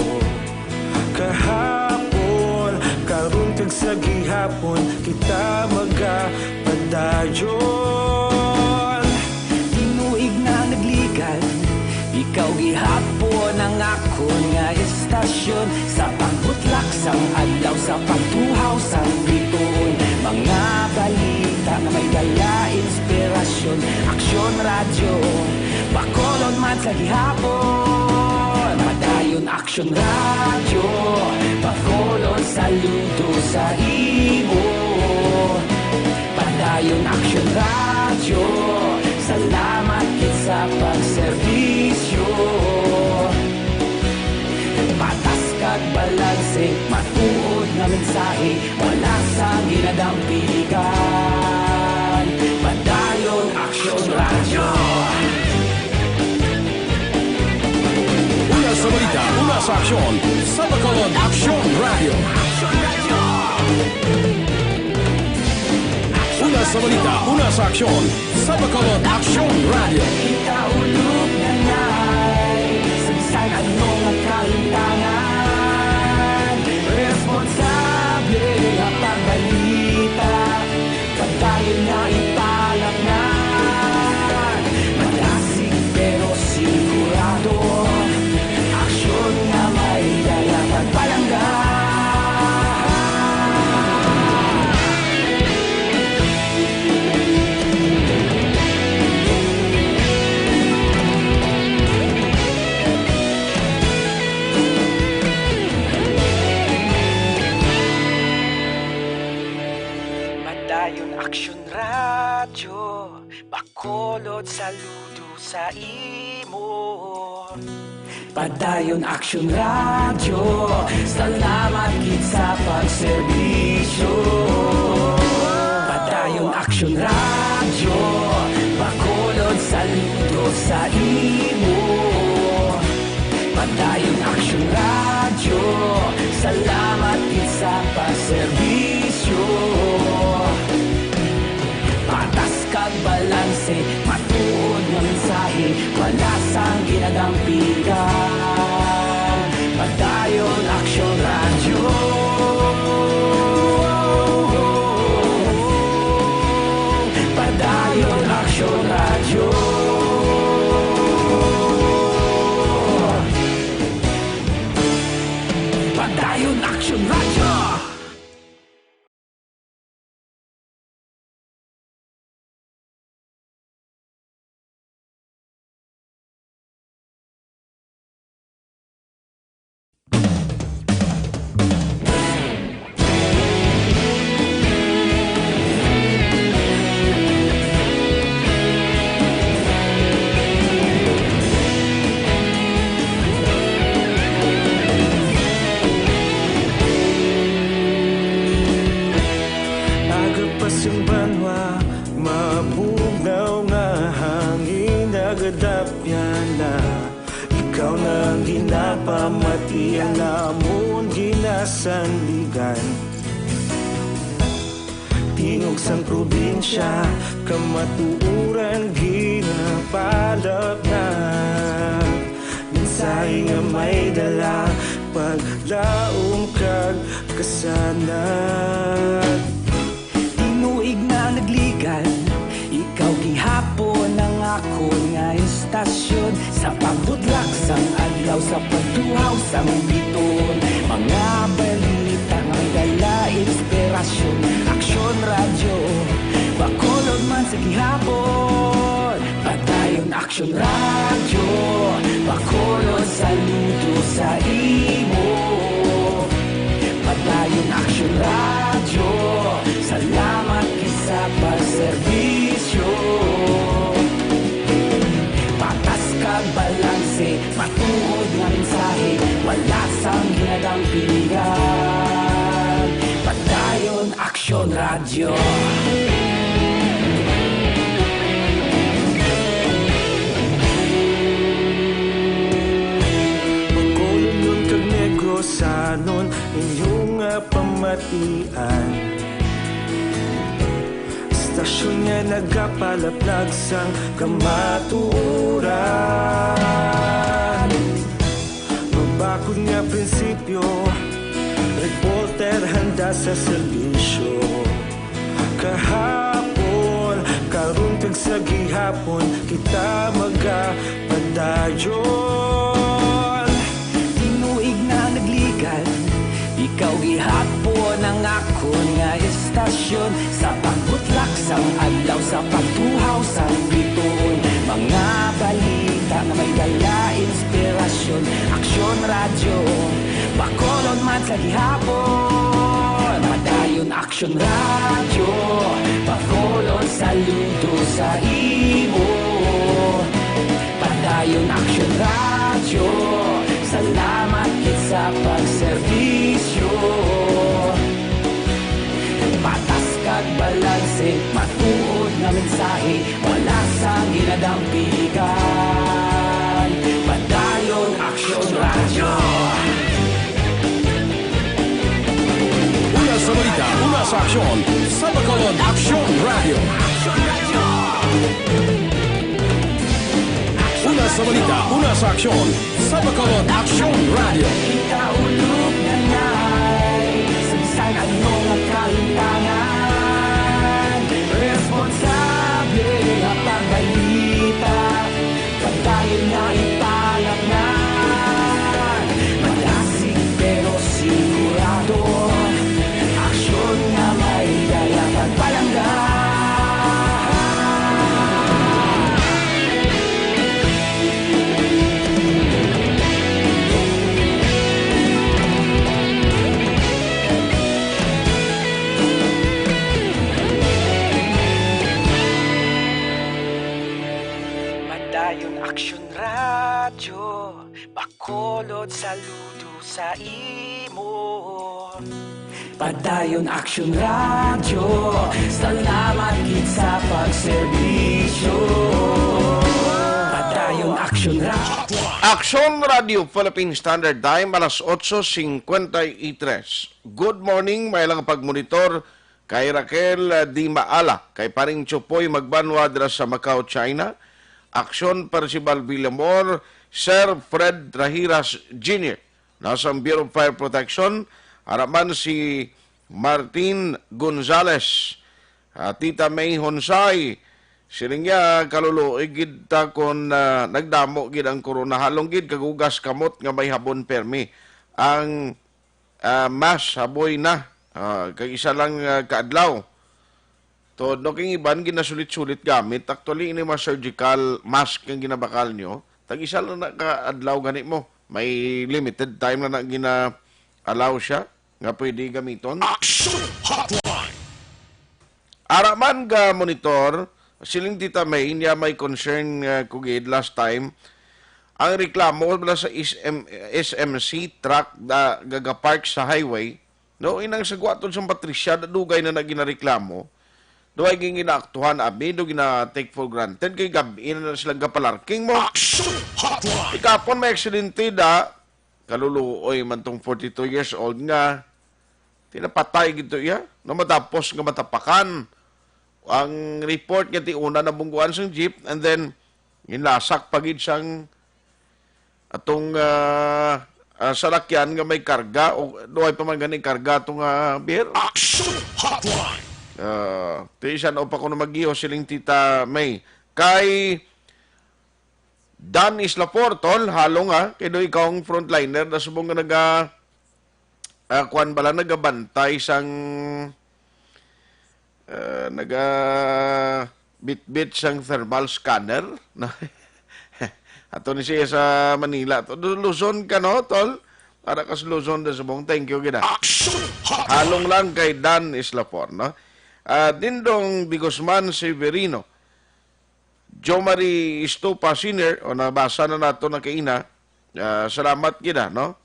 kahapon karon kag sa gihapon kita magapadayon tinuig na nagligan ikaw gihapon ang ako nga istasyon sa pagbutlak sang adlaw sa pagtuhaw sang biton mga balita na may dala inspirasyon aksyon radyo bakolon man sa gihapon padayon aksyon radyo bakolon saludo sa imo padayon aksyon radyo salamat kit sa pagserbisyo patas kag balanse matuod nga mensahe wala sa ginadampigan padayon aksyon radyo Una sa balita, una sa aksyon, sa Bacolod Aksyon Radio. Una sa balita, una sa aksyon, sa Bacolod Aksyon Radio. Ikaulog na ngay Samsan anong nagkalintangan responsable ang pagbalita pagdayon na italak na malasig pero sigurado aksyon na may dala pagpalangga aksyon radyo bakolod saludo sa imo padayon aksyon radyo salamat kit sa pagserbisyo padayon aksyon radyo bakolod saludo sa imo padayon aksyon radyo salamat kit sa pagserbisyo patas kag balanse matuod nga mensahe wala sang ginadampigan padayon aksyon radyo banwa mabugnaw nga hangin nagadapyan na ikaw nang ginapamati ang namon ginasandigan tingog sang probinsya kamatuuran ginapalap na minsay nga may dala paglaom kag kasanag tinuig na nagligan ikaw gihapon ang ako nga istasyon sa pagbudlak sang adlaw sa pagtuhaw sang biton mga balita nga dala inspirasyon aksyon radyo bakolod man sa gihapon padayon aksyon radyo bakolod saludo sa imo padayon aksyon radyo salamat kisa pagserbisyo patas kag balanse matuod nga mensahe wala sang ginadang pilihan padayon aksyon radyo Bakolod nun kag negosanon inyong pamatian Istasyon nga nagapalaplag sang kamatuuran Mabakod nga prinsipyo Reporter handa sa serbisyo Kahapon, karong kag sa gihapon Kita magapadayon Tinuig na nagligan Ikaw gihapon ang ako nga istasyon Sa pagbutlak sang adlaw Sa pagtuhaw sang biton Mga balita na may dala inspirasyon Aksyon radyo Bakolod man sa gihapon Madayon aksyon radyo Bakolod saludo sa imo Padayon aksyon radyo Salamat kit sa pagserbisyo Patas kag balanse Matuod na mensahe Wala sang ginadampigan Padayon aksyon radyo Una sa balita, una sa aksyon, sa Bacolod Aksyon Radio. Una sa balita, una sa aksyon, sa Bacolod Aksyon Radio. Ikaulog na na'y Sabisan ano nga kahintangan Responsable nga pagbalita Pagdayon na ipalap na Malasig pero sigurado Aksyon nga may dala pagpalanggan Madayon aksyon radyo Bakolod saludo sa imo Padayon aksyon radyo Salamat kit sa pagserbisyo Padayon aksyon radyo Aksyon Radio Philippine Standard Time alas 8:53. Good morning, may lang pagmonitor kay Raquel Di Maala, kay Paring Chupoy magbanwa dira sa Macau, China. Aksyon Percival Villamor, Sir Fred Trahiras Jr. Nasa Bureau of Fire Protection, harapan si Martin Gonzales, Tita May Honsay, siringya kalulo igid ta kon nagdamo gid ang corona halong gid kagugas kamot nga may habon permi ang mas haboy na kay isa lang kaadlaw to no king iban ginasulit-sulit gamit actually ini mas surgical mask ang ginabakal nyo tag isa lang na kaadlaw gani mo may limited time na gina allow siya nga pwede gamiton Action Hotline. Araman ga monitor siling Tita May, niya may concern kugid last time. Ang reklamo mula sa SMC truck na gagapark sa highway, no, inang sagwaton sa Patricia, dugay na naginareklamo. Doay ging inaaktuhan abi do gina take for granted kay gabi na silang gapalarking mo. Aksyon Hotline. Ikapon may aksidente da kaluluoy man tong 42 years old nga tinapatay gito ya no matapos nga matapakan ang report nga ti una na bungguan sang jeep and then ginlasak pagid sang atong salakyan nga may karga o doay pa man ganing karga atong beer. Aksyon Hotline. Tiisan o pa ko na mag-iho siling tita May. Kay Dan Islaportol, halo nga, kay do ikaw ang frontliner na subong nga kuan bala nagabantay sang bit-bit sang thermal scanner. Ato ni siya sa Manila. Luzon ka no, tol? Para kas Luzon na subong. Thank you, gina. Halong lang kay Dan Islapor, no? Dindong Di Guzman Severino, Jo Marie Estupa Senior, o nabasa na nato na kaina, salamat gina, no?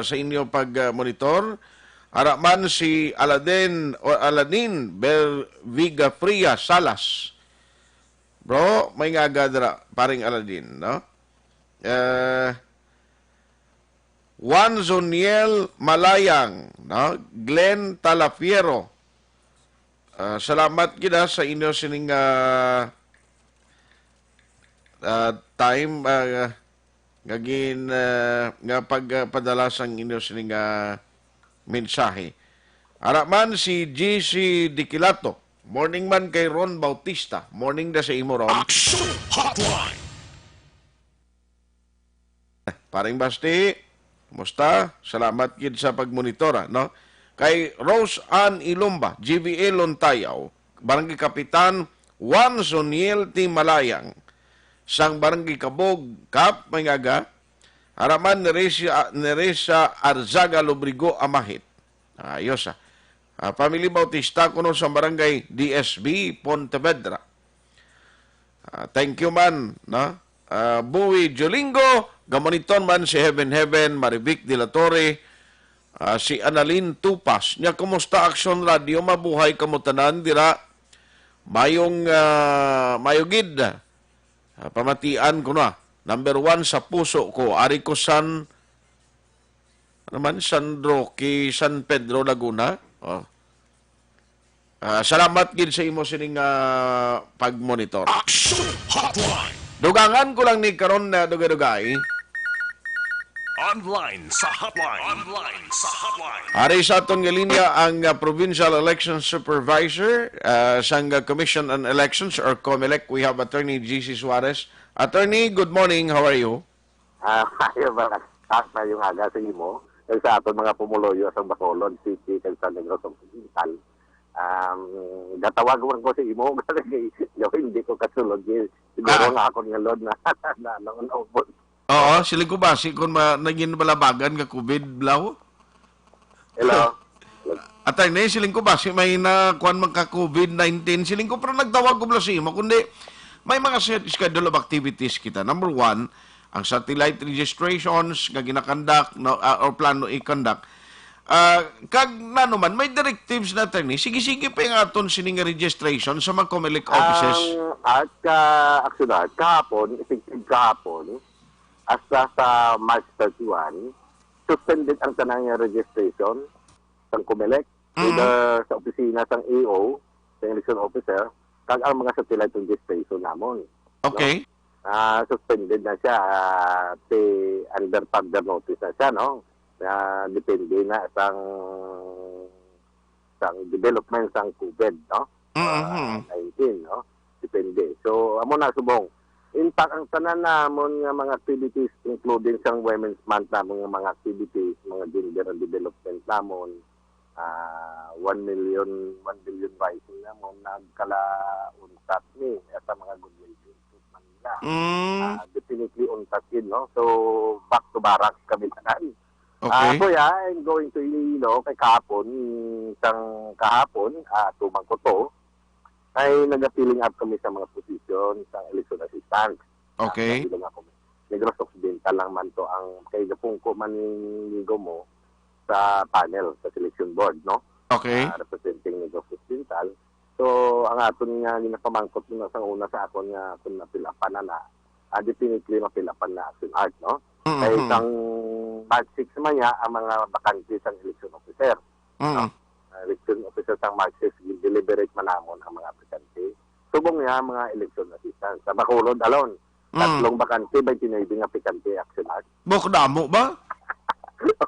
Sa inyo pag-monitor. Haraman si Aladin Viga Fria Salas. Bro, may nga gadra, paring Aladin, no? Juan Zoniel Malayang, no? Glenn Talafiero, salamat gina sa inyo sining time nga pagpadala sang inyo sining mensahe. Haraman si GC Dikilato. Morning man kay Ron Bautista. Morning da sa imo, Ron. Aksyon Hotline. Paring Basti, kumusta? Salamat gid sa pagmonitora, no? Kay Rose Ann Ilumba, GVA Lontayaw, Barangay Kapitan Juan Zoniel T. Malayang, sang Barangay Kabog, Kap, Mangaga, haraman ni Reza Arzaga Lobrigo Amahit. Ayos Family Bautista kuno sa Barangay DSB Pontevedra. Thank you man, no? Buwi Jolingo, gamoniton man si Heaven Marivic de la Torre, si Annalyn Tupas. Nya kumusta Aksyon Radio, mabuhay kamutanan dira. Mayong mayugid. Pamatian ko na. Number 1 sa puso ko, ari ko San Roque, San Pedro Laguna. Salamat gid sa imo sining pagmonitor. Aksyon Hotline. Dugangan ko lang ni karon na dugay-dugay. Online sa hotline. Online sa hotline. Ari sa atong linya ang Provincial Election Supervisor sang Commission on Elections or COMELEC. We have Attorney GC Suarez. Attorney, good morning. How are you? Ayaw ba na yung aga sa imo? Sa aton mga pumuloyo sa Bacolod City kag sa Negros Occidental. Gatawag ko sa imo kasi hindi ko kasulod. Siguro nga ako nga lod na naunobon. Oo, sila ko ba? Kung naging balabagan ka COVID, blaw? Hello? Attorney, siling ko ba? May nakuhan man ka COVID-19, siling ko pero nagtawag ko bala sa imo. Kundi may mga schedule of activities kita. Number 1, ang satellite registrations nga ginakandak or plano i-conduct. Kag nanuman, may directives na attorney. Sige-sige pa yung aton sining registration sa mga COMELEC offices. At actually, kahapon, effective kahapon, hasta sa March 31, suspended ang tanang registration ng COMELEC, either sa opisina ng AO, sa election officer, kag ang mga satellite registration namon. Okay. No? Suspended na siya, under further notice na siya, no? Depende na sang development sang COVID, no? 19, no? Depende. So, amo na subong. In fact, ang tanan namon nga mga activities, including sa Women's Month namon nga mga activities, mga gender and development namon, 1 billion rising namon, nagkala-untat ni sa mga goodwill cases Manila. Definitely untat yun, no? So, back to barracks kami tanan. Okay. So, I'm going to, kay kahapon, tumang ko to, ay nag-filling up kami sa mga posisyon sa election assistant. Okay. Negros Occidental lang man to ang kay Gapungko manigo mo sa panel sa selection board, no? Okay. Representing Negros Occidental. So, ang aton nga ginapamangkot na sa una sa akon nga kung napilapan na definitely mapilapan na action art, no? Kaya isang March 6 naman niya ang mga bakante sang election officer. No? Election officer sang March 6, deliberate manamon ang mga aplikante. Subong niya mga election assistant. Sa Bacolod alone, tatlong bakante, 29 nga aplikante action art. Bukdamo ba?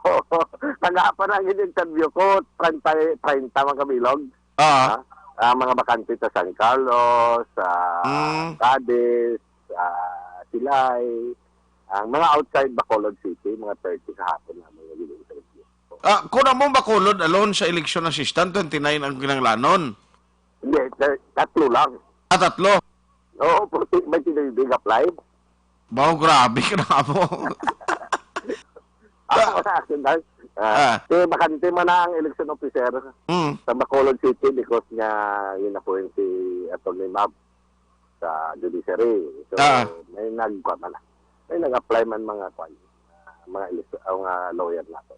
Oo. Nag-aapa na ang interview ko, 30 mga kabilog. Mga bakante sa San Carlos, sa Cadiz, Silay, ang mga outside Bacolod City, mga 30 kahapon na mga interview. Kung mo Bacolod alone sa election assistant, 29 ang kinanglanon? Hindi, tatlo lang. Tatlo? Oo, 29 big apply. Bao, grabe ka na mo. Bakante man na ang election officer sa Bacolod City because nga yun na po yung si Atty. Mab sa judiciary. So, may nag-apply man mga lawyer nato.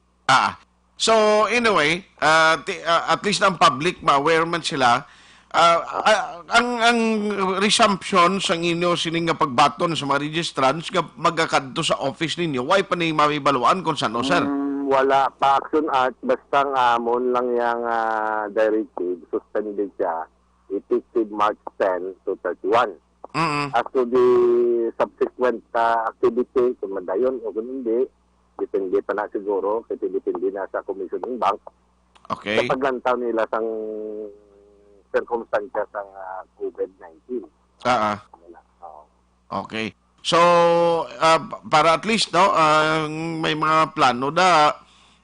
So, anyway, at least ang public, ma-aware man sila, ang resumption sa inyo sining nga pagbaton sa mga registrants nga magkakadto sa office ninyo, why pa ni mabibaluan kung saan, sir? Wala pa action art, basta nga amon lang yung directive, suspended siya, effective March 10 to 31. As to the subsequent activity, kung madayon o kung hindi, depende pa na siguro, kasi depende na sa commissioning bank. Okay. Sa paglantaw nila sang circumstances ng COVID-19. Okay. So, para at least, no, may mga plano na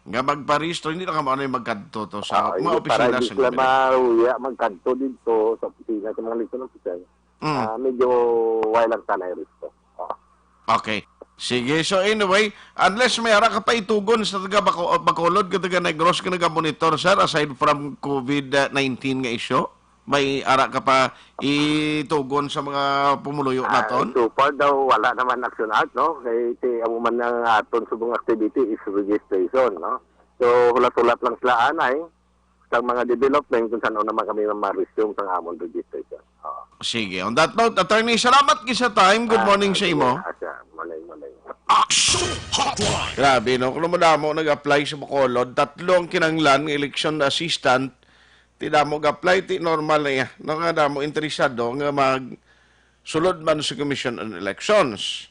nga magparehistro, hindi na ka maano yung magkanto to sa mga opisina sa Para hindi sila magkanto dito sa opisina sa mga election officer. Medyo walang sanay risto. Okay. Sige. So anyway, unless may ara ka pa itugon sa taga Bacolod, kataga Negros ka naga-monitor, sir, aside from COVID-19 nga issue, may ara ka pa itugon sa mga pumuluyo naton? So far daw, wala naman action art, no? Kaya amuman ng aton subong activity is registration, no? So, hulat-hulat lang sila anay sa mga development kung saan naman kami ma-resume sa amon registration. Sige. On that note, attorney, salamat sa time. Good morning sa imo. Malay. Aksyon Hotline! Grabe, no? Kung mo nag-apply sa Bacolod, tatlong kinanglan, election assistant, ti damo mag-apply, ti normal na yan. No, nga damo interesado nga mag-sulod man sa Commission on Elections.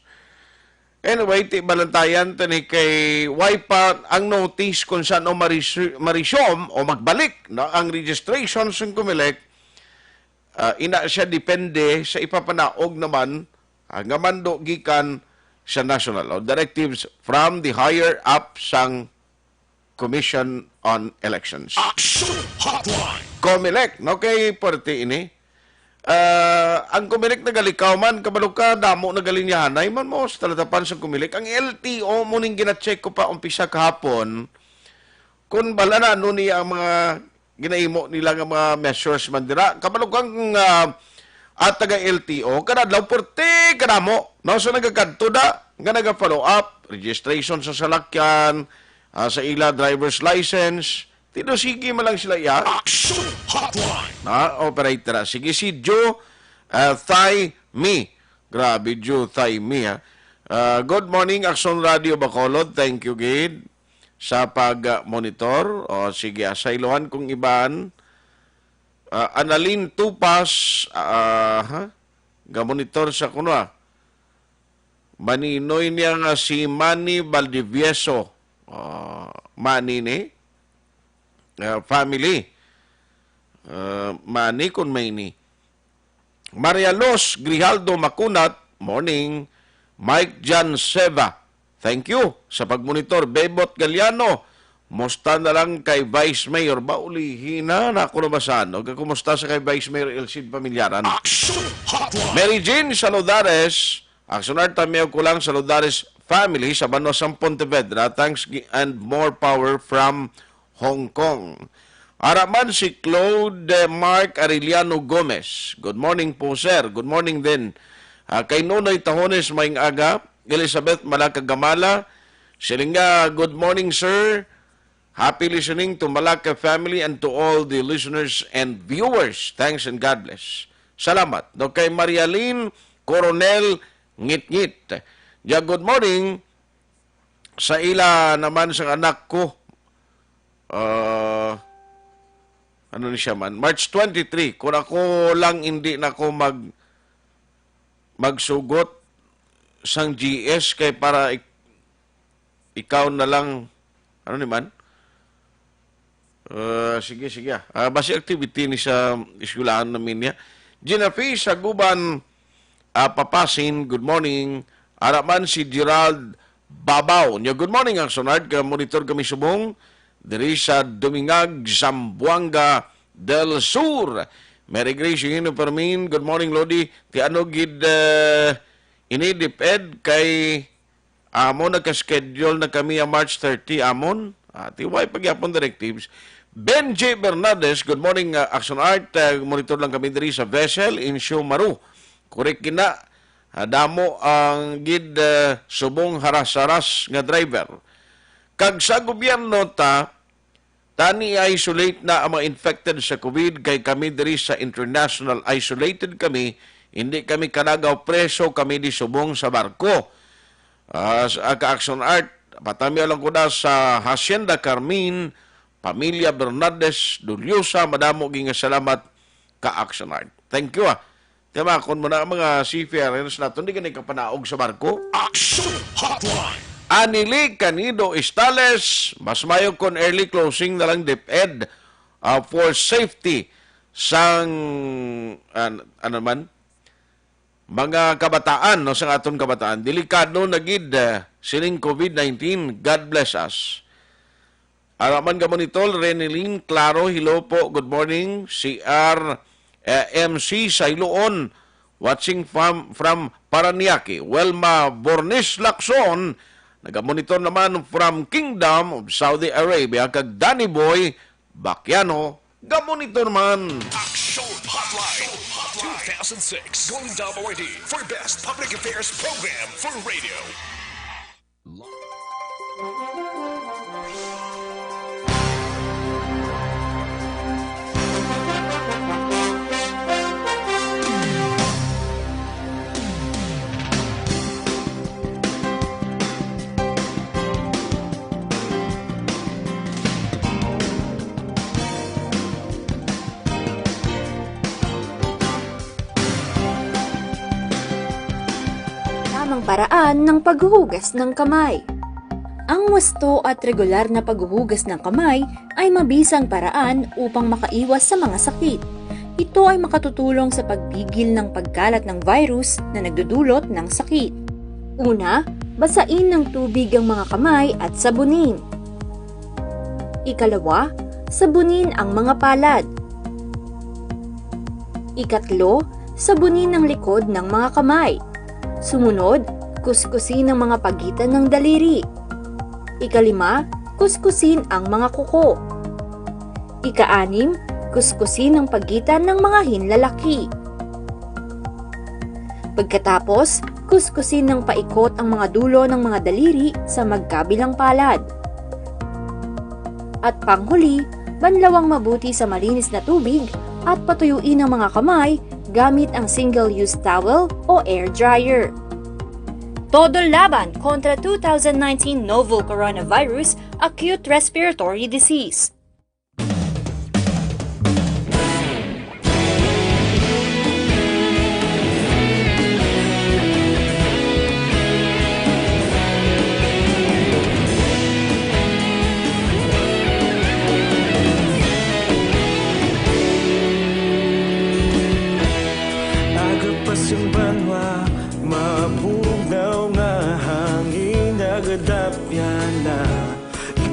Anyway, ti balantayan, tani kay wipa ang notice kung saan o marisyom o magbalik, no? Ang registration sa Comelec, ina siya depende sa ipapanaog naman ang mando gikan sa national law directives from the higher up sang Commission on Elections. Aksyon Hotline! Comelec, no kay parte ini. Ang Comelec nagalikaw man, kabalo ka, damo nagalinyahanay man mo sa talatapan sa Comelec. Ang LTO mo ning gina-check ko pa umpisa kahapon kung bala na ano niya ang mga ginaimo nila nga mga measures man dira. Kabalo kang at taga LTO, kanadlaw porte kanamo. No, so nagakadto da, nga naga-follow up, registration sa salakyan, sa ila driver's license. Tino sige man lang sila iya. Aksyon Hotline! Operator. Sige si Joe Thai Me. Grabe, Joe Thai Me. Good morning, Aksyon Radio Bacolod. Thank you, Gid, sa pag-monitor. Sige, asailuhan kong iban. Analin Tupas, ga-monitor sa kuno. Maninoy niya nga si Manny Valdivieso. Manny ni family. Manny kun may ni. Maria Los Grijaldo Macunat, morning. Mike Jan Seva, thank you sa pagmonitor. Bebot Galiano, musta na lang kay Vice Mayor. Baulihin na ako nabasan. O kumusta sa kay Vice Mayor Elcid Pamilyaran. Mary Jane Saludares, Aksionar Tameo ko lang Saludares family sa Banosang Pontevedra. Thanks and more power from Hong Kong. Araman si Claude Mark Arellano Gomez. Good morning po, sir. Good morning din. Kay Nonoy Tahones Maing Aga, Elizabeth Malakagamala. Silinga, good morning, sir. Happy listening to Malacca family and to all the listeners and viewers. Thanks and God bless. Salamat. No, kay Marialyn Coronel Ngit-Ngit. Ja, good morning sa ila naman sa anak ko. Ano ni siya man? March 23. Kung ako lang hindi na ako magsugot sang GS kay para ikaw na lang ano ni man? Sige. Basi activity ni sa eskwelahan namin niya. Ginafi sa Guban Papasin, good morning. Araman si Gerald Babaw. Good morning ang sunod. Monitor kami subong. Diri sa Dumingag, Zamboanga del Sur. Mary Grace, yun per min. Good morning, Lodi. Ti ano gid inidiped kay amon nagka-schedule na kami ang March 30 amon. Tiway pagyapon directives. Ben J. Bernades, good morning, Aksyon Art. Monitor lang kami diri sa vessel in Maru. Korek kina, damo ang gid subong haras-haras nga driver. Kag sa gobyerno tani isolate na ang mga infected sa COVID kay kami diri sa international isolated kami, hindi kami kanagaw preso kami di subong sa barko. Sa Aksyon Art, patami lang ko na sa Hacienda Carmin, Pamilya Bernardes, Dulyosa, madamo ging salamat ka Aksyon Art. Thank you Diba, kung mo na mga seafarers natin, hindi ka na kapanaog sa barko. Aksyon Hotline! Anili Canido Istales, mas mayo kon early closing na lang DepEd for safety sang ano man mga kabataan no sa aton kabataan. Delikado na gid sining COVID-19. God bless us. Araman ka monitor Renelyn Claro, hello po, good morning. CR MC Sailoon watching from Paranaque. Welma Bornes Lacson nagamonitor naman from Kingdom of Saudi Arabia. Kag Danny Boy Bakiano, gamonitor naman. Aksyon Hotline 2006 Golden Dove Awardee for Best Public Affairs Program for Radio. Paraan ng paghuhugas ng kamay. Ang wasto at regular na paghuhugas ng kamay ay mabisang paraan upang makaiwas sa mga sakit. Ito ay makatutulong sa pagpigil ng pagkalat ng virus na nagdudulot ng sakit. Una, basain ng tubig ang mga kamay at sabunin. Ikalawa, sabunin ang mga palad. Ikatlo, sabunin ang likod ng mga kamay. Sumunod, kuskusin ang mga pagitan ng daliri. Ikalima, kuskusin ang mga kuko. Ika-anim, kuskusin ang pagitan ng mga hinlalaki. Pagkatapos, kuskusin ng paikot ang mga dulo ng mga daliri sa magkabilang palad. At panghuli, banlawang mabuti sa malinis na tubig at patuyuin ang mga kamay gamit ang single-use towel o air dryer. Todo laban kontra 2019 novel coronavirus acute respiratory disease.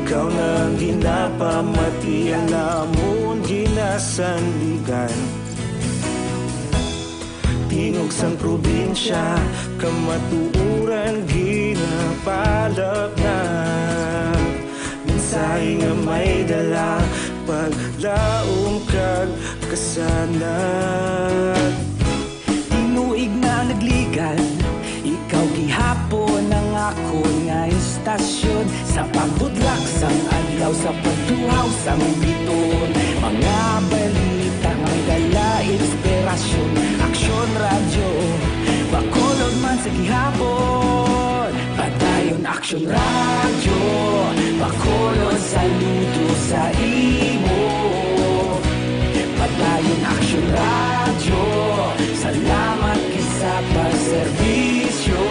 Ikaw na ginapamati ang namon ginasandigan. Tingog sang probinsya kamatuuran ginapalak na. Mensahe nga may dala paglaom kag kasanat. Tinuig na nagligan, ikaw gihapon ang ako nga istasyon sa pagbudlak sang adlaw adlaw sa pagtuhaw sa biton. Mga balita may dala inspirasyon. Aksyon radyo, bakolod man sa gihapon. Padayon Aksyon radyo, bakolod saludo sa imo. Padayon Aksyon radyo, salamat kisa pagserbisyo.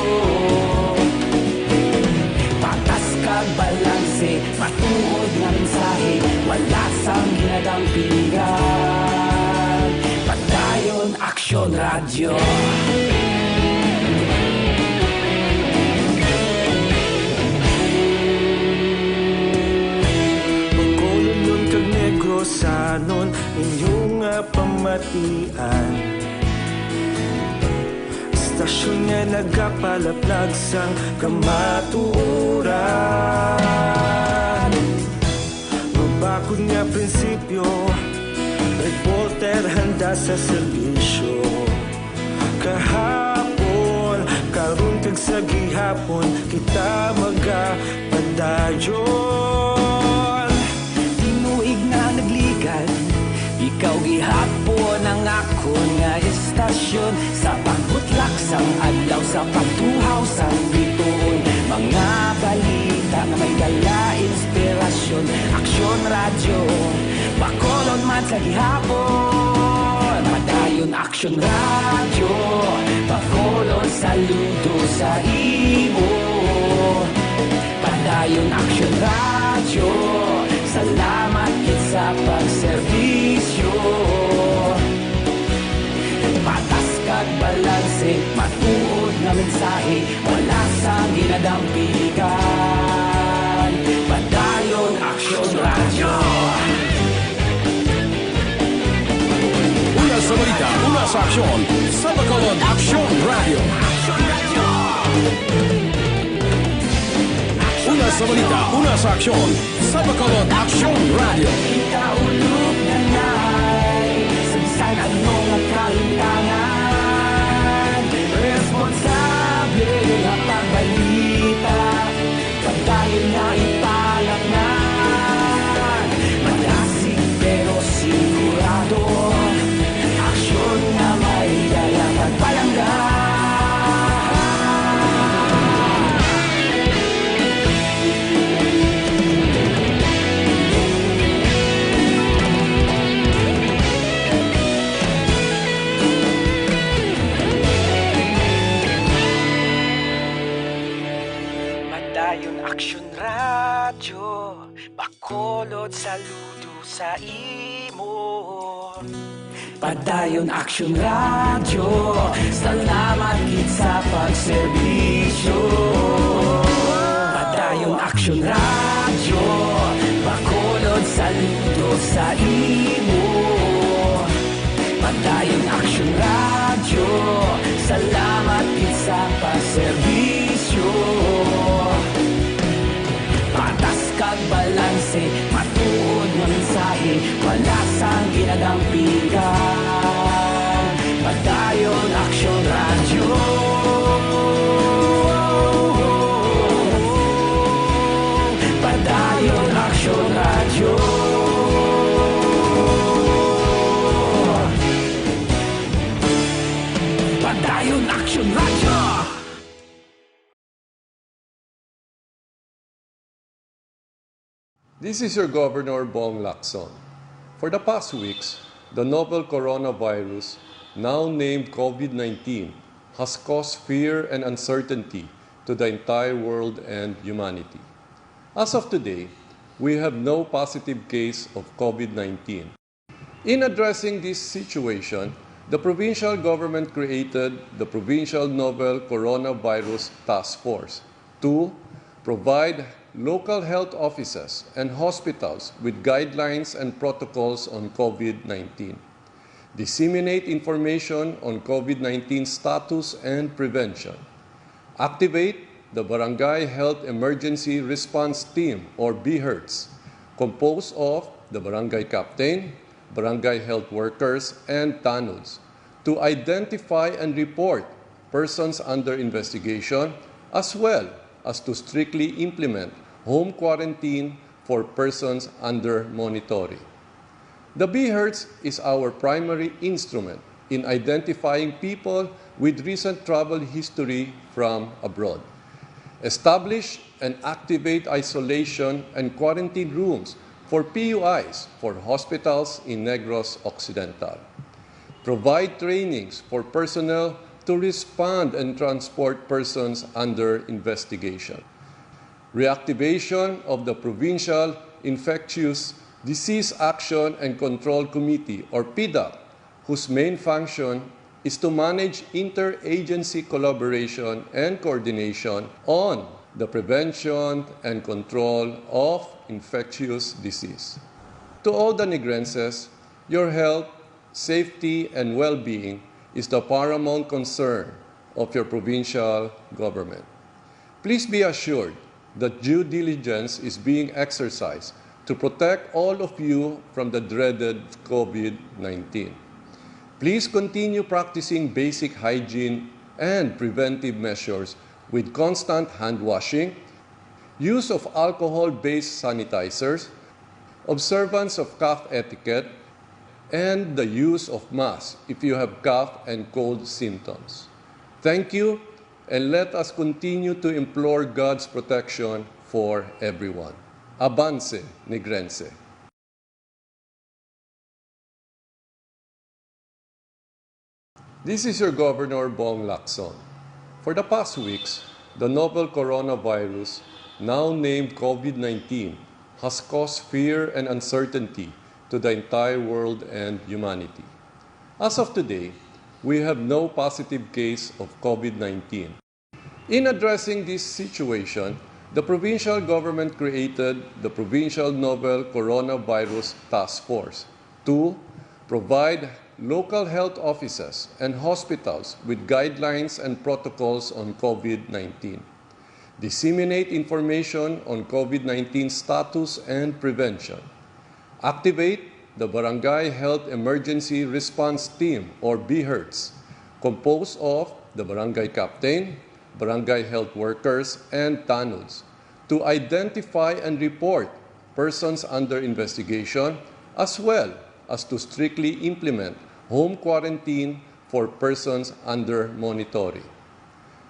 Patas kag balanse, matuod nga mensahe, wala sang ginadampingan. Padayon Aksyon radyo. Sanon inyong pamatian. Stasyon nga nagapalaplag sang kamatuoran. Mabakod nga prinsipyo, reporter handa sa serbisyo. Kahapon, karon kag sa gihapon, kita magapadayon. Tinuig na nagligan, ikaw gihapon ang ako nga estasyon. Sa pagbutlak sang adlaw, sa pagtuhaw sang bituon. Mga balita na may dala inspirasyon. Aksyon radyo, bakolod man sa gihapon. Padayon Aksyon radyo, bakolod saludo sa imo. Padayon Aksyon radyo, salamat kit sa pagserbisyo. Patas kag balanse, matuod nga mensahe, wala sang ginadampigan. Padayon Aksyon radyo. Una sa balita, una sa aksyon, sa bakolod Aksyon Radio. Una sa balita, una sa aksyon, sa bakolod Aksyon Radio. Kita ulog na na'y sansan at mga kalintangan. Responsable na pagbalita, pagdayon na ipalaknan. Malasig pero sigurado, aksyon na may dalang pagpalanggan. Padayon Aksyon radyo, bakolod saludo sa imo. Padayon Aksyon radyo, salamat kit sa pagserbisyo. Padayon Aksyon radyo, bakolod saludo sa imo. Padayon Aksyon radyo, salamat kit sa pagserbisyo. Patas kag balanse, matuod nga mensahe, wala sang ginadampigan. Padayon Aksyon radyo. Padayon Aksyon radyo. Padayon Aksyon radyo. This is your Governor Bong Lacson. For the past weeks, the novel coronavirus, now named COVID-19, has caused fear and uncertainty to the entire world and humanity. As of today, we have no positive case of COVID-19. In addressing this situation, the provincial government created the Provincial Novel Coronavirus Task Force to provide local health offices and hospitals with guidelines and protocols on COVID-19, disseminate information on COVID-19 status and prevention, activate the Barangay Health Emergency Response Team, or BHERTS, composed of the Barangay Captain, Barangay Health Workers, and TANUDs, to identify and report persons under investigation, as well as to strictly implement home quarantine for persons under monitoring. The BHERTS is our primary instrument in identifying people with recent travel history from abroad. Establish and activate isolation and quarantine rooms for PUIs for hospitals in Negros Occidental. Provide trainings for personnel to respond and transport persons under investigation. Reactivation of the Provincial Infectious Disease Action and Control Committee, or PIDAC, whose main function is to manage interagency collaboration and coordination on the prevention and control of infectious disease. To all the Negrenses, your health, safety, and well-being is the paramount concern of your provincial government. Please be assured that due diligence is being exercised to protect all of you from the dreaded COVID-19. Please continue practicing basic hygiene and preventive measures with constant hand washing, use of alcohol-based sanitizers, observance of cough etiquette, and the use of masks if you have cough and cold symptoms. Thank you, and let us continue to implore God's protection for everyone. Avance, Negrense. This is your Governor Bong Lacson. For the past weeks, the novel coronavirus, now named COVID-19, has caused fear and uncertainty to the entire world and humanity. As of today, we have no positive case of COVID-19. In addressing this situation, the provincial government created the Provincial Novel Coronavirus Task Force to provide local health offices and hospitals with guidelines and protocols on COVID-19, disseminate information on COVID-19 status and prevention, activate the Barangay Health Emergency Response Team, or BHERTS, composed of the barangay captain, barangay health workers, and TANUDs, to identify and report persons under investigation, as well as to strictly implement home quarantine for persons under monitoring.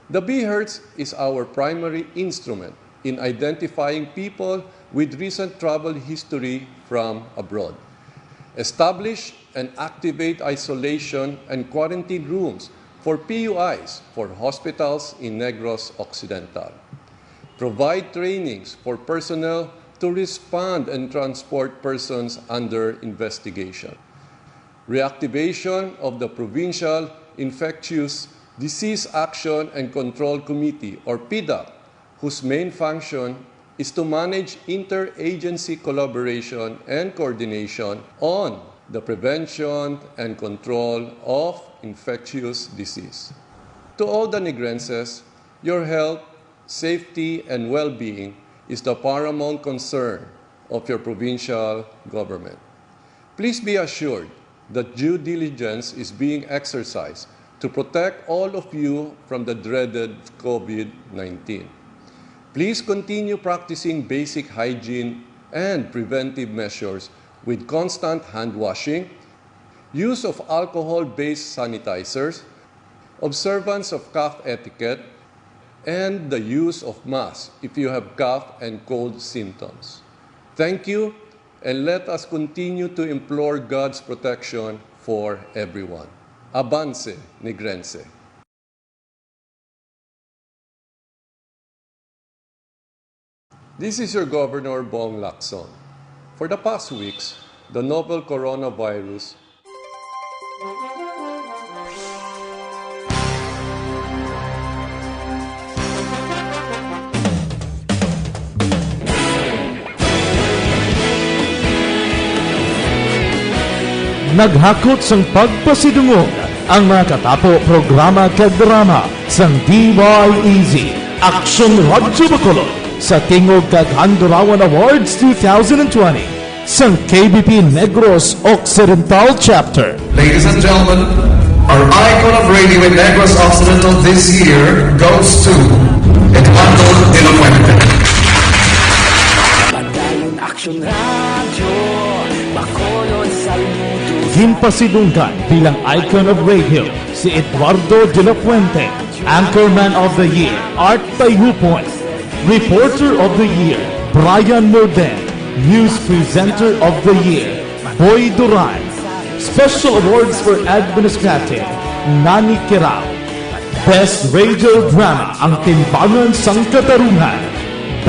The BHERTS is our primary instrument in identifying people with recent travel history from abroad. Establish and activate isolation and quarantine rooms for PUIs for hospitals in Negros Occidental. Provide trainings for personnel to respond and transport persons under investigation. Reactivation of the Provincial Infectious Disease Action and Control Committee, or PIDAC, whose main function is to manage interagency collaboration and coordination on the prevention and control of infectious disease. To all the Negrenses, your health, safety, and well-being is the paramount concern of your provincial government. Please be assured that due diligence is being exercised to protect all of you from the dreaded COVID-19. Please continue practicing basic hygiene and preventive measures with constant hand washing, use of alcohol-based sanitizers, observance of cough etiquette, and the use of masks if you have cough and cold symptoms. Thank you, and let us continue to implore God's protection for everyone. Avance, Negrense. This is your Governor Bong Lacson. For the past weeks, the novel coronavirus naghakot sang pagpasidungog ang mga katapo programa kag drama sang DYEZ Aksyon Radyo Bacolod sa Tingog kag Handurawan Awards 2020 sang KBP Negros Occidental Chapter. Ladies and gentlemen, our icon of radio in Negros Occidental this year goes to Eduardo de la Fuente. Aksyon Radio, Bacolod saludo. Ginpasidunggan bilang icon of radio si Eduardo de la Fuente, Anchorman of the Year, Art Tayhopon, Reporter of the Year, Brian Morden, News Presenter of the Year, Boy Duran. Special Awards for Administrative, Nani Kirao. Best Radio Drama, Ang Timbangan sang Katarungan.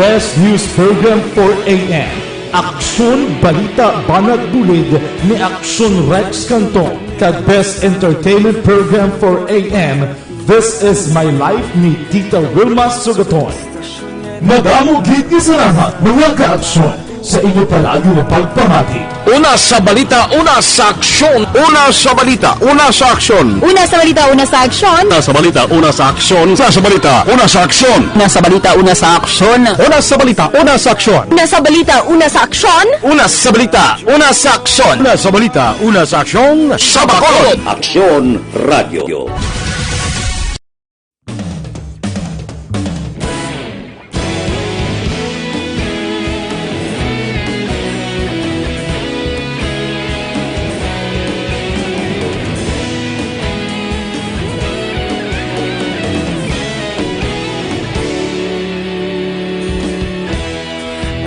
Best News Program for AM, Aksyon Balita Banat Bulid ni Aksyon Rex Canton. Kag Best Entertainment Program for AM, This Is My Life ni Tita Wilma Sugaton. Madamo gid ni salamat mga ka-aksyon sa inyo palagi na pagpamati. Una sa balita, una sa aksyon. Una sa balita, una sa aksyon. Una sa balita, una sa aksyon. Una sa balita, una sa aksyon. Una sa balita, una sa aksyon. Una sa balita, una sa aksyon. Una sa balita, una sa aksyon. Una sa balita, una sa aksyon. Una sa balita, una sa aksyon. Una sa balita, una sa aksyon. Sa Bacolod. Aksyon Radio.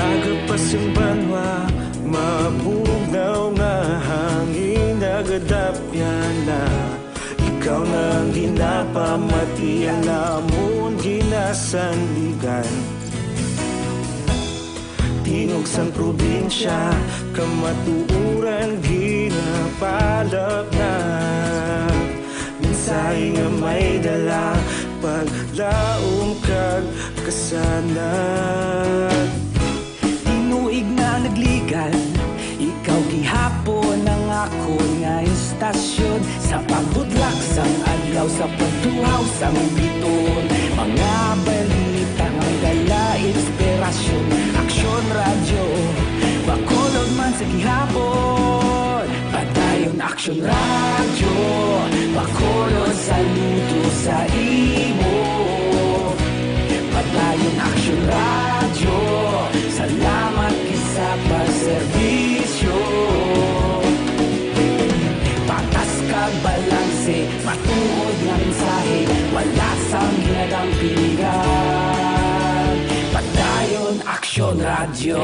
Agapasimbangwa, mabugaw nga hangin nagadapyan na. Ikaw nang ginapamati ang namon ginasandigan. Tinog sang probinsya, kamatuuran ginapalap na. Mensahe nga may dala, paglaom kag kasanag. Tinuig na nagligan, ikaw gihapon ang ako nga istasyon. Sa pagbutlak sang adlaw, sa pagtuhaw sang biton. Mga balita ang dala, inspirasyon. Aksyon Radio, Bacolod man sa gihapon. Padayon Aksyon Radio, Bacolod saludo sa imo. Padayon Aksyon Radio, salamat kisa pagserbisyo. Patas kag balanse, matuod nga mensahe, wala sang ginadampingan. Padayon Aksyon Radio.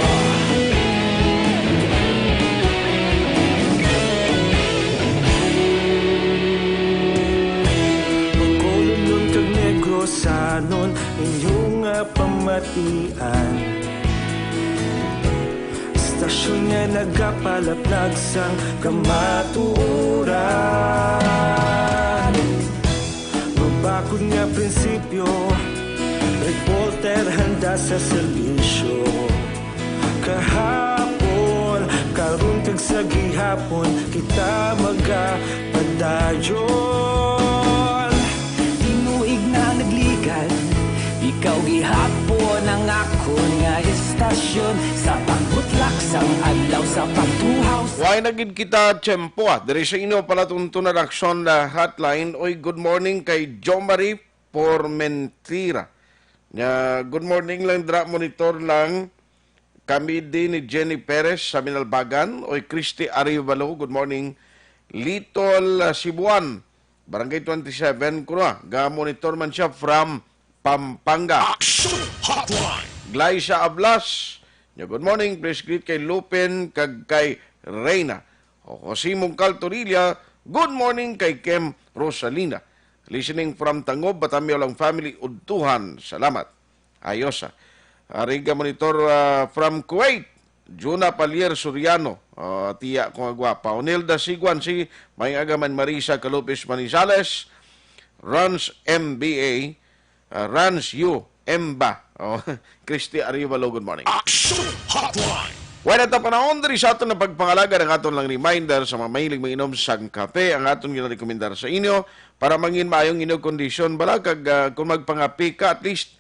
Bacolod nun kag Negrosanon, inyong pamatian. Istasyon nga nagapalaplag sang kamatuuran. Mabakod nga prinsipyo, reporter handa sa serbisyo. Kahapon, karon kag sa gihapon, kita magapadayon. Tinuig na nagligan, ikaw gihapon ang ako nga istasyon. Sa pagbutlak sang adlaw, sa pagtuhaw. Why nagid kita tiyempo diri sa inyo palatuntunan aksyon na hotline. Oy, good morning kay Jo Marie Formentira. Good morning lang, dra monitor lang kami din ni Jenny Perez sa Minalbagan. Oy, Christy Arivalo, good morning. Litol Sibuan, Barangay 27, kuna, ga-monitor man siya from Pampanga. Aksyon Hotline. Glycia Ablas, good morning, please greet kay Lupin, kag kay Reyna. O Simong Caltorilla, good morning kay Kem Rosalina. Listening from Tangob, Batamio lang family, Udtuhan, salamat. Ayos. Ariga monitor from Kuwait, Juna Palier Suriano, tiya kong agwapa. Onilda Siguan, si may agaman Marisa Calupis Manizales, Runs MBA, Runs U, Emba. Christy Arivalo, good morning. Aksyon Hotline. Wala na panahon diri sa aton na pagpangalaga ng aton lang reminder sa mga mahilig manginom sa kape, ang aton ginarekomendar sa inyo para mangin maayong inyong kondisyon. Bala, kag kung magpangapi ka, at least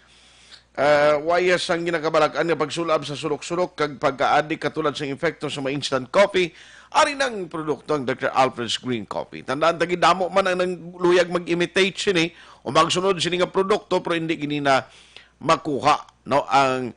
wayas ang ginakabalakan nga pagsulab sa sulok-sulok kag pagka-addict katulad sa infecto sa mga instant coffee, ari ng produkto ang Dr. Alfred's Green Coffee. Tandaan, tagi damo man ang luyag mag-imitate sini o magsunod sini nga produkto pero hindi gini na makuha no ang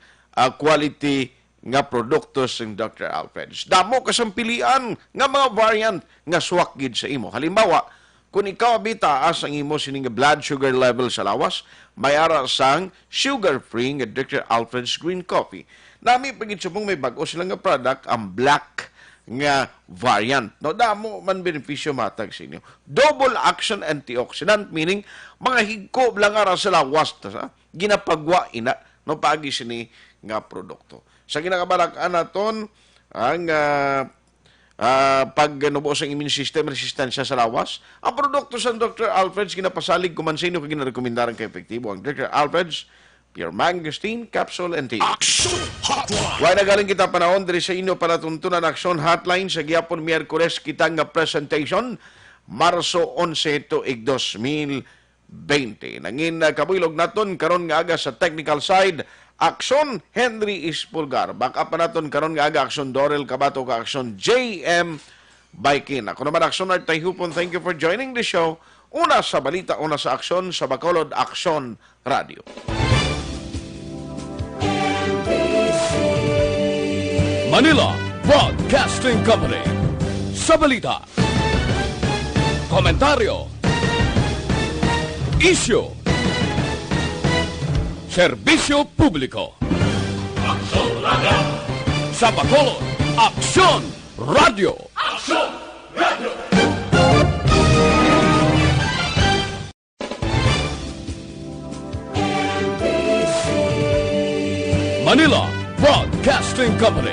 quality nga produkto ng Dr. Alfred's. Damo kasang pilian nga mga variant nga swak gid sa imo. Halimbawa, kung ikaw bitaas ang imo sining blood sugar level sa lawas, may ara sang sugar-free nga Dr. Alfred's green coffee. Nami pagit subong may bag-o sila nga product, ang black nga variant. No, damo man benepisyo matag sa inyo. Double action antioxidant, meaning mga higko lang ara sa lawas ta ginapagwa ina no pagi sini nga produkto. Sa ginakabalak-an naton ang pagnubo sa immune system resistensya sa lawas, ang produkto sa Dr. Alfred's ginapasalig kumansino kag ginarekomendaran kay epektibo ang Dr. Alfred's Pure Mangosteen Capsule and Tea. Aksyon Hotline. Why nagaling kita panahon diri sa inyo para tuntunan Aksyon Hotline sa gihapon Miyerkules kita nga presentation Marso 11 tuig 2020. Nangin kabulog naton karon nga aga sa technical side Aksyon Henry Ispulgar. Baka pa naton karon nga aga Aksyon Dorel Kabato ka Aksyon JM Baikin. Ako naman Aksyon Art Tayhopon. Thank you for joining the show. Una sa balita, una sa Aksyon sa Bacolod Aksyon Radio. Manila Broadcasting Company. Sa balita, komentaryo, isyu, serbisyo publiko. Aksyon Radio. Sa Bacolod, Aksyon Radio. Aksyon Radio. Manila Broadcasting Company.